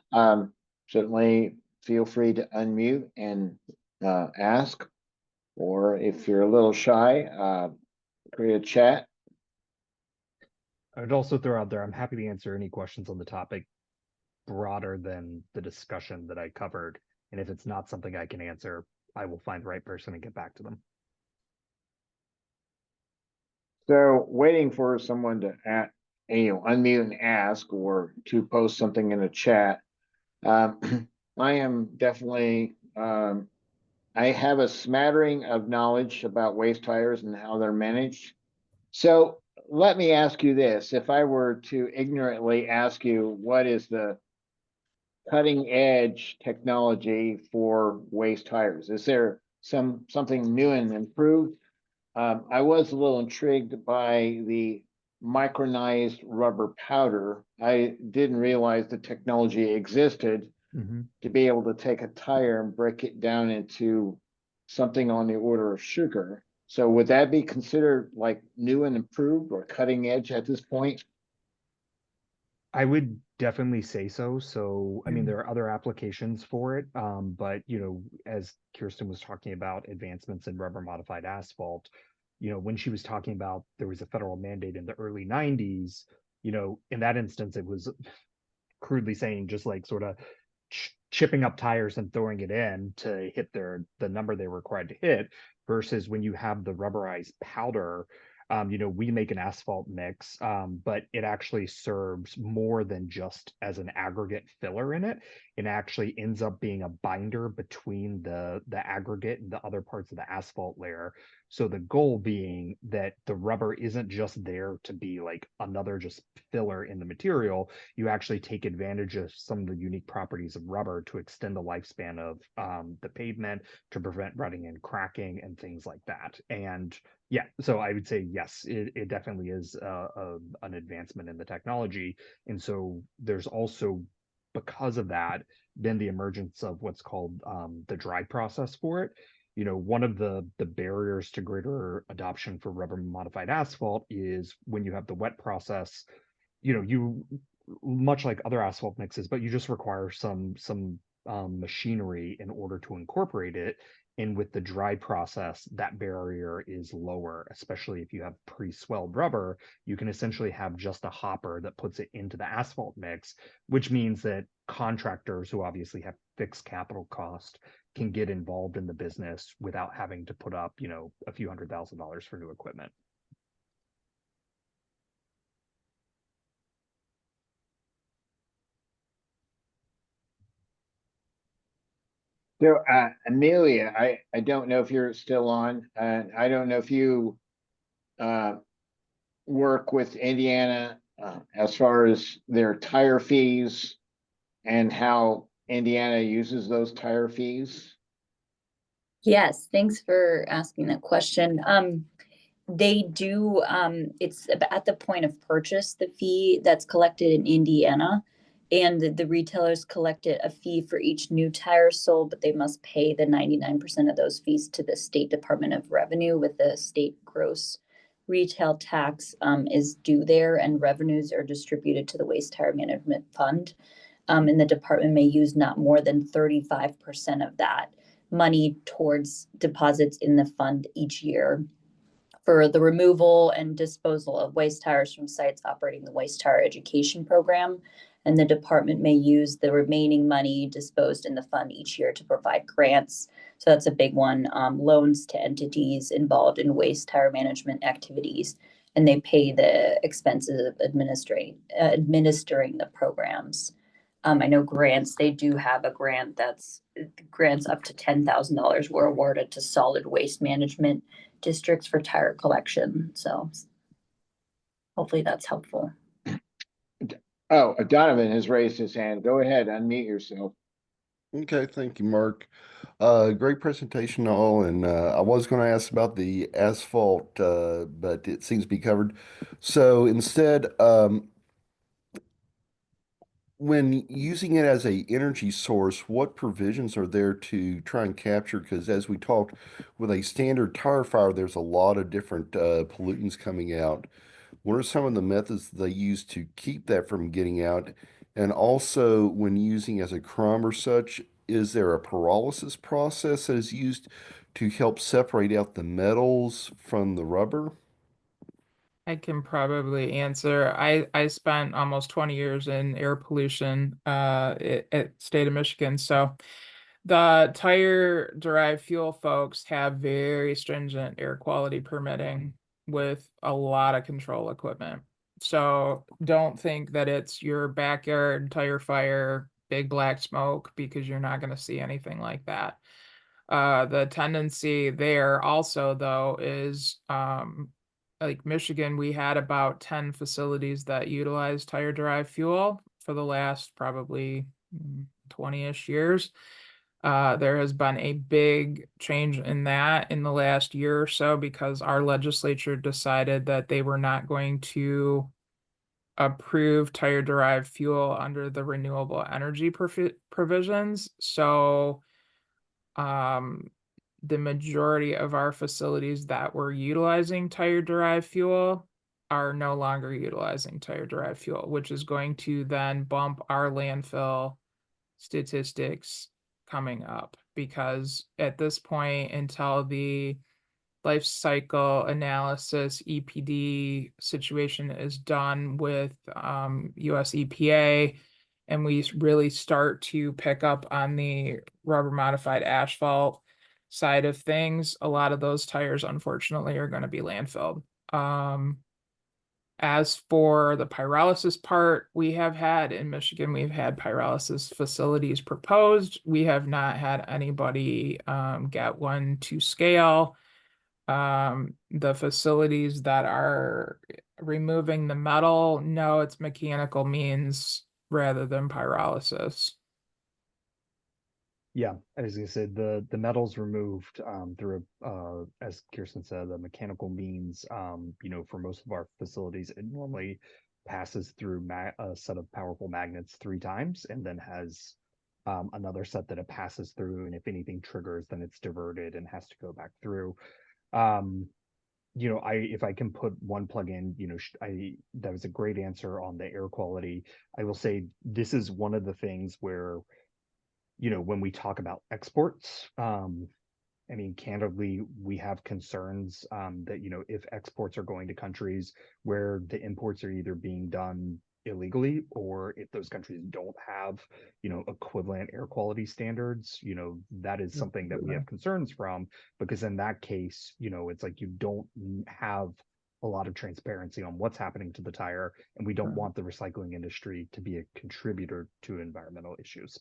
Certainly feel free to unmute and ask, or if you're a little shy, create a chat. I would also throw out there, I'm happy to answer any questions on the topic broader than the discussion that I covered. And if it's not something I can answer, I will find the right person and get back to them. So waiting for someone to unmute and ask, or to post something in a chat. I am definitely, I have a smattering of knowledge about waste tires and how they're managed. So let me ask you this. If I were to ignorantly ask you, what is the cutting edge technology for waste tires? Is there something new and improved? I was a little intrigued by the micronized rubber powder. I didn't realize the technology existed to be able to take a tire and break it down into something on the order of sugar. So would that be considered like new and improved or cutting edge at this point? I would definitely say so. So, I mean, there are other applications for it, but, you know, as Kirsten was talking about advancements in rubber modified asphalt, you know, when she was talking about there was a federal mandate in the early 90s, you know, in that instance, it was crudely saying just like sort of chipping up tires and throwing it in to hit the number they were required to hit, versus when you have the rubberized powder. You know, we make an asphalt mix, but it actually serves more than just as an aggregate filler in it. It actually ends up being a binder between the aggregate and the other parts of the asphalt layer. So the goal being that the rubber isn't just there to be like another just filler in the material. You actually take advantage of some of the unique properties of rubber to extend the lifespan of the pavement, to prevent rutting and cracking and things like that. And yeah, so I would say yes, it definitely is an advancement in the technology. And so there's also, because of that, been the emergence of what's called the dry process for it. one of the barriers to greater adoption for rubber modified asphalt is when you have the wet process, you much like other asphalt mixes, but you just require some machinery in order to incorporate it. And with the dry process, that barrier is lower, especially if you have pre-swelled rubber. You can essentially have just a hopper that puts it into the asphalt mix, which means that contractors who obviously have fixed capital cost can get involved in the business without having to put up, a few $100,000 for new equipment. So, Amelia, I don't know if you're still on, and I don't know if you work with Indiana as far as their tire fees and how Indiana uses those tire fees. Yes, thanks for asking that question. They do, it's at the point of purchase, the fee that's collected in Indiana. And the retailers collected a fee for each new tire sold, but they must pay the 99% of those fees to the State Department of Revenue, with the state gross retail tax is due there, and revenues are distributed to the Waste Tire Management Fund. And the department may use not more than 35% of that money towards deposits in the fund each year for the removal and disposal of waste tires from sites operating the waste tire education program. And the department may use the remaining money disposed in the fund each year to provide grants. So that's a big one. Loans to entities involved in waste tire management activities, and they pay the expenses of administering the programs. I know grants, they do have a grant that's grants up to $10,000 were awarded to solid waste management districts for tire collection. So hopefully that's helpful. Oh, Donovan has raised his hand. Go ahead, unmute yourself. Okay, thank you, Mark. Great presentation, all. And I was going to ask about the asphalt, but it seems to be covered. So instead, when using it as a energy source, what provisions are there to try and capture? Because as we talked, with a standard tire fire, there's a lot of different pollutants coming out. What are some of the methods they use to keep that from getting out? And also, when using as a crumb or such, is there a pyrolysis process that is used to help separate out the metals from the rubber? I can probably answer. I spent almost 20 years in air pollution at state of Michigan. So the tire derived fuel folks have very stringent air quality permitting with a lot of control equipment. So don't think that it's your backyard tire fire, big black smoke, because you're not going to see anything like that. The tendency there also, though, is like Michigan, we had about 10 facilities that utilize tire derived fuel for the last probably 20-ish years. There has been a big change in that in the last year or so, because our legislature decided that they were not going to approve tire derived fuel under the renewable energy provisions. So the majority of our facilities that were utilizing tire derived fuel are no longer utilizing tire derived fuel, which is going to then bump our landfill statistics coming up, because at this point, until the life cycle analysis EPD situation is done with US EPA, and we really start to pick up on the rubber modified asphalt side of things, a lot of those tires, unfortunately, are going to be landfilled. As for the pyrolysis part, we have had in Michigan, we've had pyrolysis facilities proposed. We have not had anybody get one to scale. The facilities that are removing the metal, no, it's mechanical means rather than pyrolysis. Yeah, as I said, the metals removed through as Kirsten said, the mechanical means. For most of our facilities, it normally passes through a set of powerful magnets 3 times, and then has another set that it passes through, and if anything triggers, then it's diverted and has to go back through. If I can put one plug in, that was a great answer on the air quality. I will say this is one of the things where, when we talk about exports, I mean, candidly, we have concerns that, if exports are going to countries where the imports are either being done illegally, or if those countries don't have, equivalent air quality standards, that is something that we have concerns from, because in that case, it's like you don't have a lot of transparency on what's happening to the tire, and we don't want the recycling industry to be a contributor to environmental issues.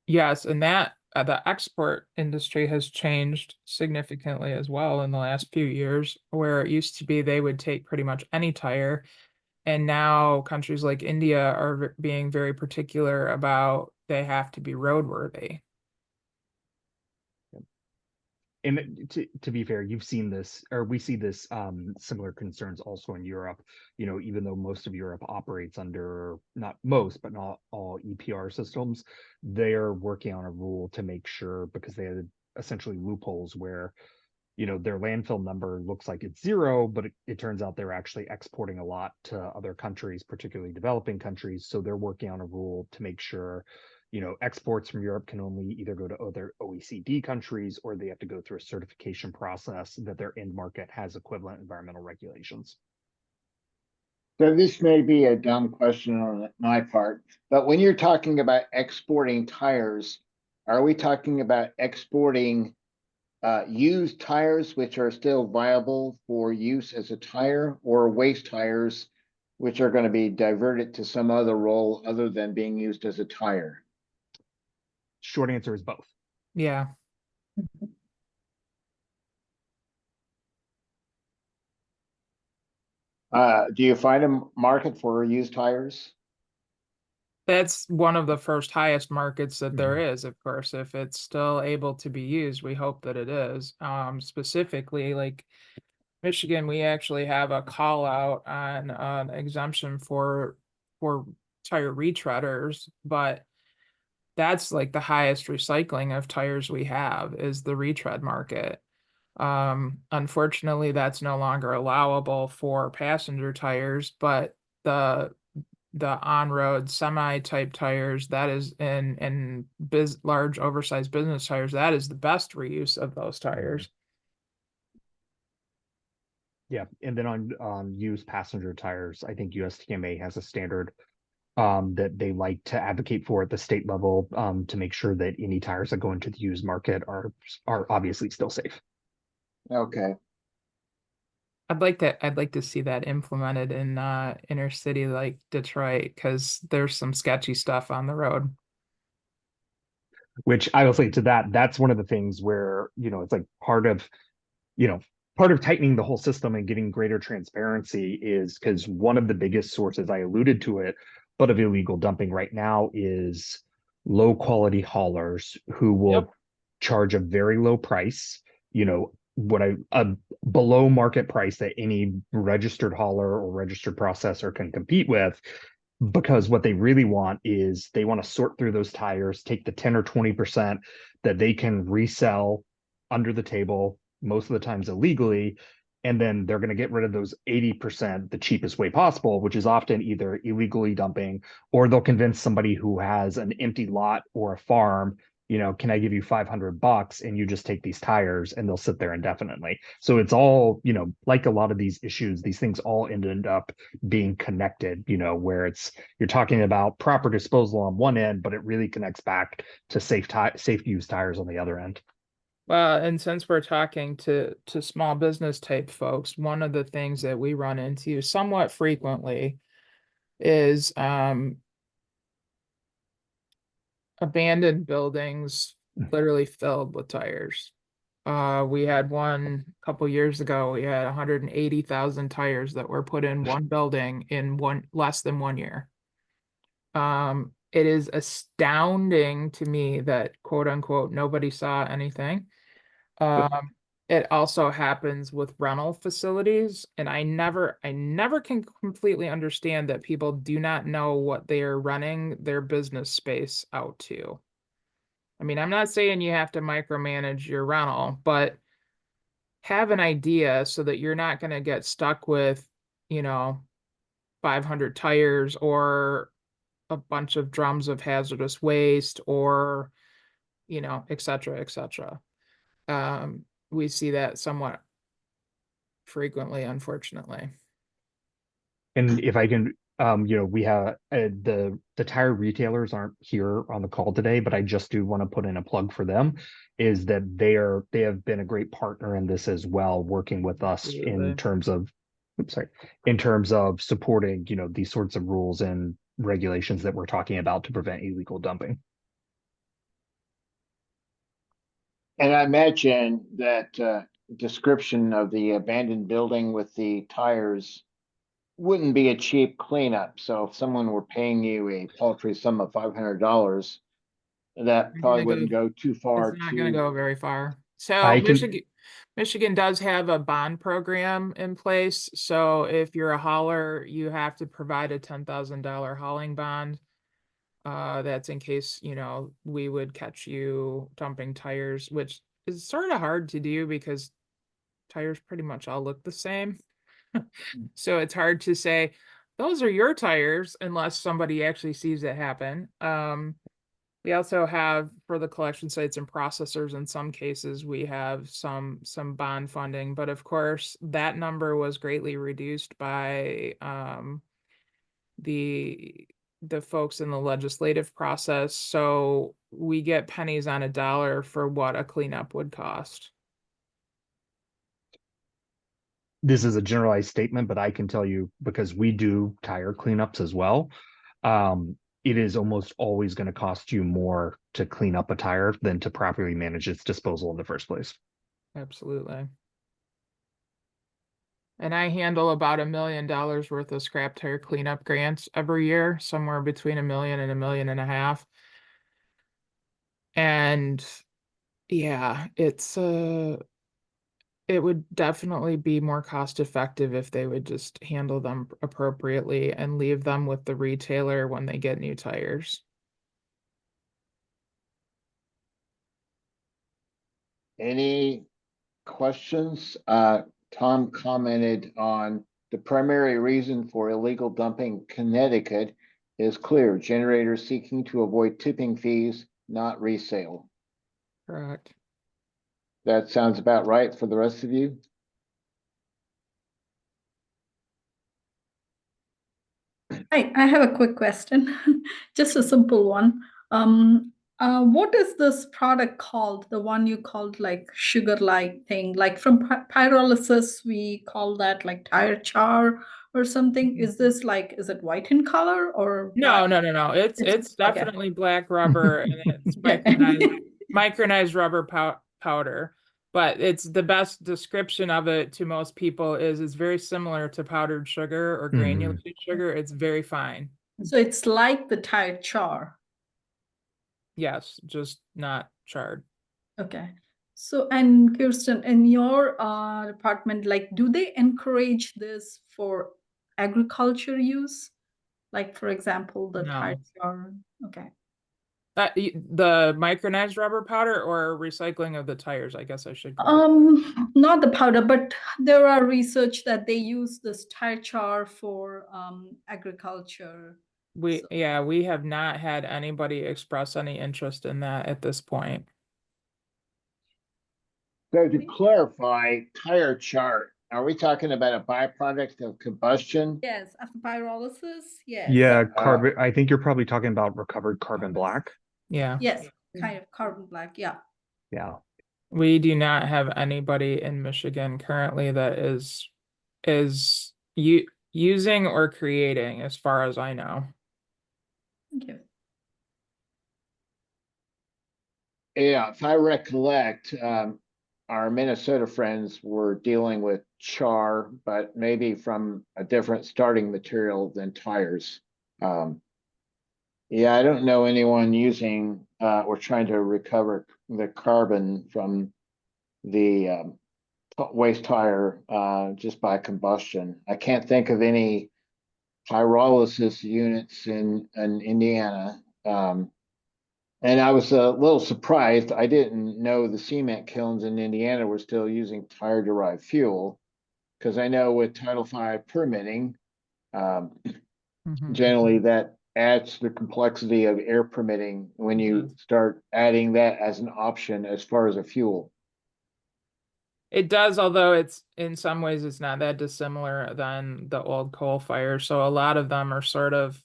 Yes, and that the export industry has changed significantly as well in the last few years, where it used to be they would take pretty much any tire, and now countries like India are being very particular about they have to be roadworthy. And to be fair, you've seen this, or we see this similar concerns also in Europe. Even though most of Europe operates under, not most, but not all EPR systems, they're working on a rule to make sure, because they had essentially loopholes where, their landfill number looks like it's 0, but it turns out they're actually exporting a lot to other countries, particularly developing countries. So they're working on a rule to make sure, exports from Europe can only either go to other OECD countries, or they have to go through a certification process that their end market has equivalent environmental regulations. So this may be a dumb question on my part, but when you're talking about exporting tires, are we talking about exporting used tires which are still viable for use as a tire, or waste tires which are going to be diverted to some other role other than being used as a tire? Short answer is both. Yeah. Do you find a market for used tires? That's one of the first highest markets that there is, of course. If it's still able to be used, we hope that it is. Specifically, like Michigan, we actually have a call out on an exemption for tire retreaders, but that's like the highest recycling of tires we have is the retread market. Unfortunately, that's no longer allowable for passenger tires, but the on-road semi-type tires, that is in large oversized business tires, that is the best reuse of those tires. Yeah, and then on used passenger tires, I think USTMA has a standard that they like to advocate for at the state level, to make sure that any tires that go into the used market are obviously still safe. Okay. I'd like to see that implemented in inner city like Detroit, because there's some sketchy stuff on the road. Which I will say to that's one of the things where, it's like part of tightening the whole system and getting greater transparency is because one of the biggest sources, I alluded to it, but of illegal dumping right now is low quality haulers who will charge a very low price, a below market price that any registered hauler or registered processor can compete with, because what they really want is they want to sort through those tires, take the 10 or 20% that they can resell under the table, most of the times illegally, and then they're going to get rid of those 80% the cheapest way possible, which is often either illegally dumping, or they'll convince somebody who has an empty lot or a farm, can I give you $500 and you just take these tires, and they'll sit there indefinitely. So it's all, like a lot of these issues, these things all ended up being connected, where you're talking about proper disposal on one end, but it really connects back to safe use tires on the other end. Well, and since we're talking to small business type folks, one of the things that we run into somewhat frequently is abandoned buildings literally filled with tires. We had one a couple years ago. We had 180,000 tires that were put in one building in less than 1 year. It is astounding to me that, quote unquote, nobody saw anything. it also happens with rental facilities, and I never can completely understand that people do not know what they are running their business space out to. I mean, I'm not saying you have to micromanage your rental, but have an idea so that you're not going to get stuck with, 500 tires or a bunch of drums of hazardous waste or, et cetera, et cetera. We see that somewhat frequently, unfortunately. And if I can, we have the tire retailers aren't here on the call today, but I just do want to put in a plug for them, is that they have been a great partner in this as well, working with us Absolutely. in terms of supporting, these sorts of rules and regulations that we're talking about to prevent illegal dumping. And I imagine that description of the abandoned building with the tires wouldn't be a cheap cleanup. So if someone were paying you a paltry sum of $500, that You're probably gonna wouldn't go too far It's not going to to. go very far. So I can- Michigan does have a bond program in place. So if you're a hauler, you have to provide a $10,000 hauling bond. That's in case, we would catch you dumping tires, which is sort of hard to do because tires pretty much all look the same. So it's hard to say, those are your tires unless somebody actually sees it happen. We also have, for the collection sites and processors, in some cases, we have some bond funding, but of course, that number was greatly reduced by the folks in the legislative process. So we get pennies on a dollar for what a cleanup would cost. This is a generalized statement, but I can tell you, because we do tire cleanups as well, it is almost always going to cost you more to clean up a tire than to properly manage its disposal in the first place. Absolutely. And I handle about $1 million worth of scrap tire cleanup grants every year, somewhere between 1 million and 1.5 million. And yeah, it would definitely be more cost effective if they would just handle them appropriately and leave them with the retailer when they get new tires. Any questions? Tom commented on the primary reason for illegal dumping in Connecticut is clear. Generators seeking to avoid tipping fees, not resale. Correct. That sounds about right for the rest of you. I have a quick question, just a simple one. What is this product called? The one you called like sugar-like thing, like from pyrolysis, we call that like tire char or something. Is this like, is it white in color or black? No. It's okay. definitely black rubber and it's micronized rubber powder. But it's the best description of it to most people is it's very similar to powdered sugar or granulated sugar. It's very fine. So it's like the tire char. Yes, just not charred. Okay. So, and Kirsten, in your department, like, do they encourage this for agriculture use? Like, for example, the No. tire char. Okay. The micronized rubber powder or recycling of the tires, I guess I should Not the powder, but there are research that they use this tire char for agriculture. we have not had anybody express any interest in that at this point. So to clarify, tire char, are we talking about a byproduct of combustion? Yes, after pyrolysis, yes. Yeah, carbon. I think you're probably talking about recovered carbon black. Yeah. Yes, kind of carbon black, yeah. Yeah. We do not have anybody in Michigan currently that is using or creating, as far as I know. Thank you. Yeah, if I recollect, our Minnesota friends were dealing with char, but maybe from a different starting material than tires. Yeah, I don't know anyone using or trying to recover the carbon from the waste tire just by combustion. I can't think of any pyrolysis units in Indiana. And I was a little surprised. I didn't know the cement kilns in Indiana were still using tire-derived fuel, because I know with Title V permitting, generally that adds the complexity of air permitting when you start adding that as an option as far as a fuel. It does, although it's in some ways it's not that dissimilar than the old coal fire. So a lot of them are sort of,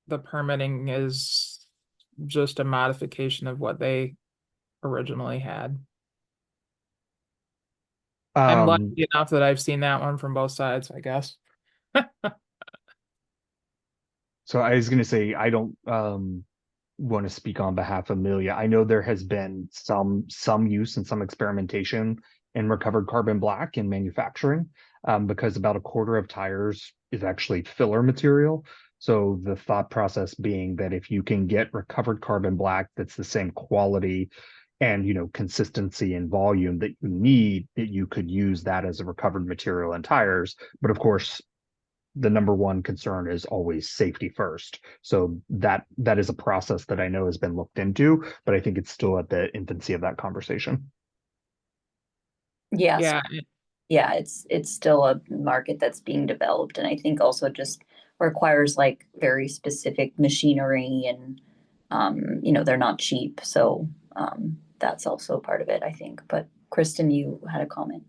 the permitting is just a modification of what they originally had. I'm lucky enough that I've seen that one from both sides, I guess. So I was going to say, I don't want to speak on behalf of Amelia. I know there has been some use and some experimentation in recovered carbon black in manufacturing, because about a quarter of tires is actually filler material. So the thought process being that if you can get recovered carbon black that's the same quality and, you know, consistency and volume that you need, that you could use that as a recovered material in tires. But of course, the number one concern is always safety first. So that is a process that I know has been looked into, but I think it's still at the infancy of that conversation. Yes. Yeah. Yeah, it's still a market that's being developed, and I think also just requires like very specific machinery, and you know, they're not cheap. So that's also part of it, I think. But Kristen, you had a comment.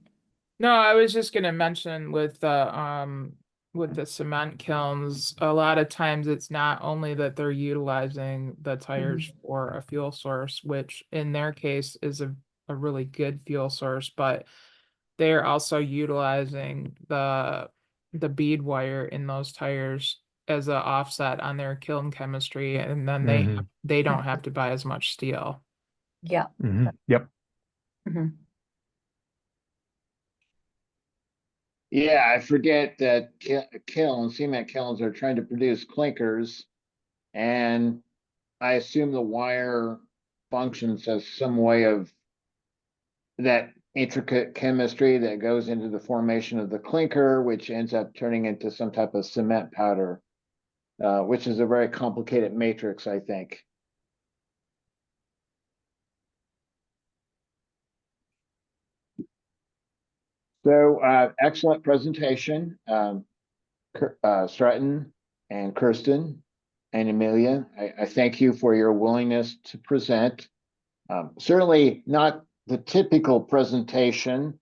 No, I was just gonna mention with the cement kilns, a lot of times it's not only that they're utilizing the tires for a fuel source, which in their case is a really good fuel source, but they're also utilizing the bead wire in those tires as an offset on their kiln chemistry, and then they don't have to buy as much steel. Yeah. Yep. Yeah, I forget that cement kilns are trying to produce clinkers, and I assume the wire functions as some way of that intricate chemistry that goes into the formation of the clinker, which ends up turning into some type of cement powder, which is a very complicated matrix, I think. So excellent presentation, Stratton and Kirsten and Amelia. I thank you for your willingness to present. Certainly not the typical presentation.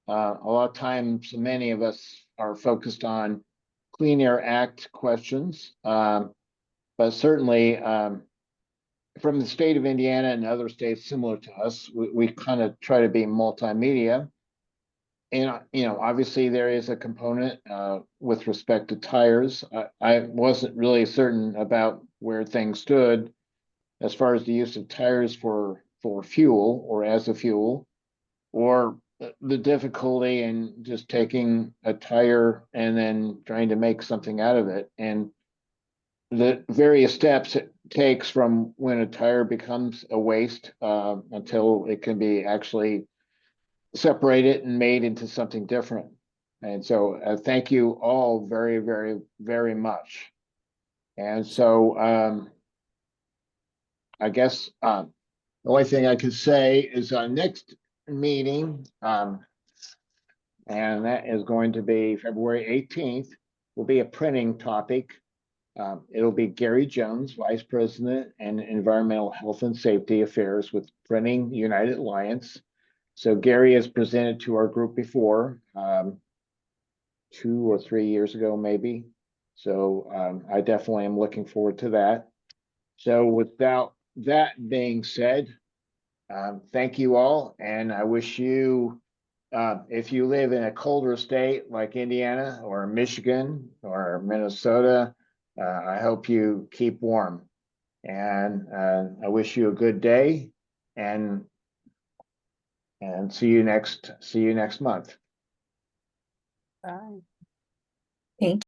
A lot of times, many of us are focused on Clean Air Act questions, but certainly from the state of Indiana and other states similar to us, we kind of try to be multimedia. And, you know, obviously there is a component with respect to tires. I wasn't really certain about where things stood as far as the use of tires for fuel or as a fuel, or the difficulty in just taking a tire and then trying to make something out of it, and the various steps it takes from when a tire becomes a waste until it can be actually separated and made into something different. And so thank you all very, very, very much. And so I guess the only thing I could say is our next meeting, and that is going to be February 18th, will be a printing topic. It'll be Gary Jones, Vice President and Environmental Health and Safety Affairs with Printing United Alliance. So Gary has presented to our group before, 2 or 3 years ago, maybe. So I definitely am looking forward to that. So without that being said, thank you all, and I wish you, if you live in a colder state like Indiana or Michigan or Minnesota, I hope you keep warm. And I wish you a good day, and see you next month. Bye. Thank you.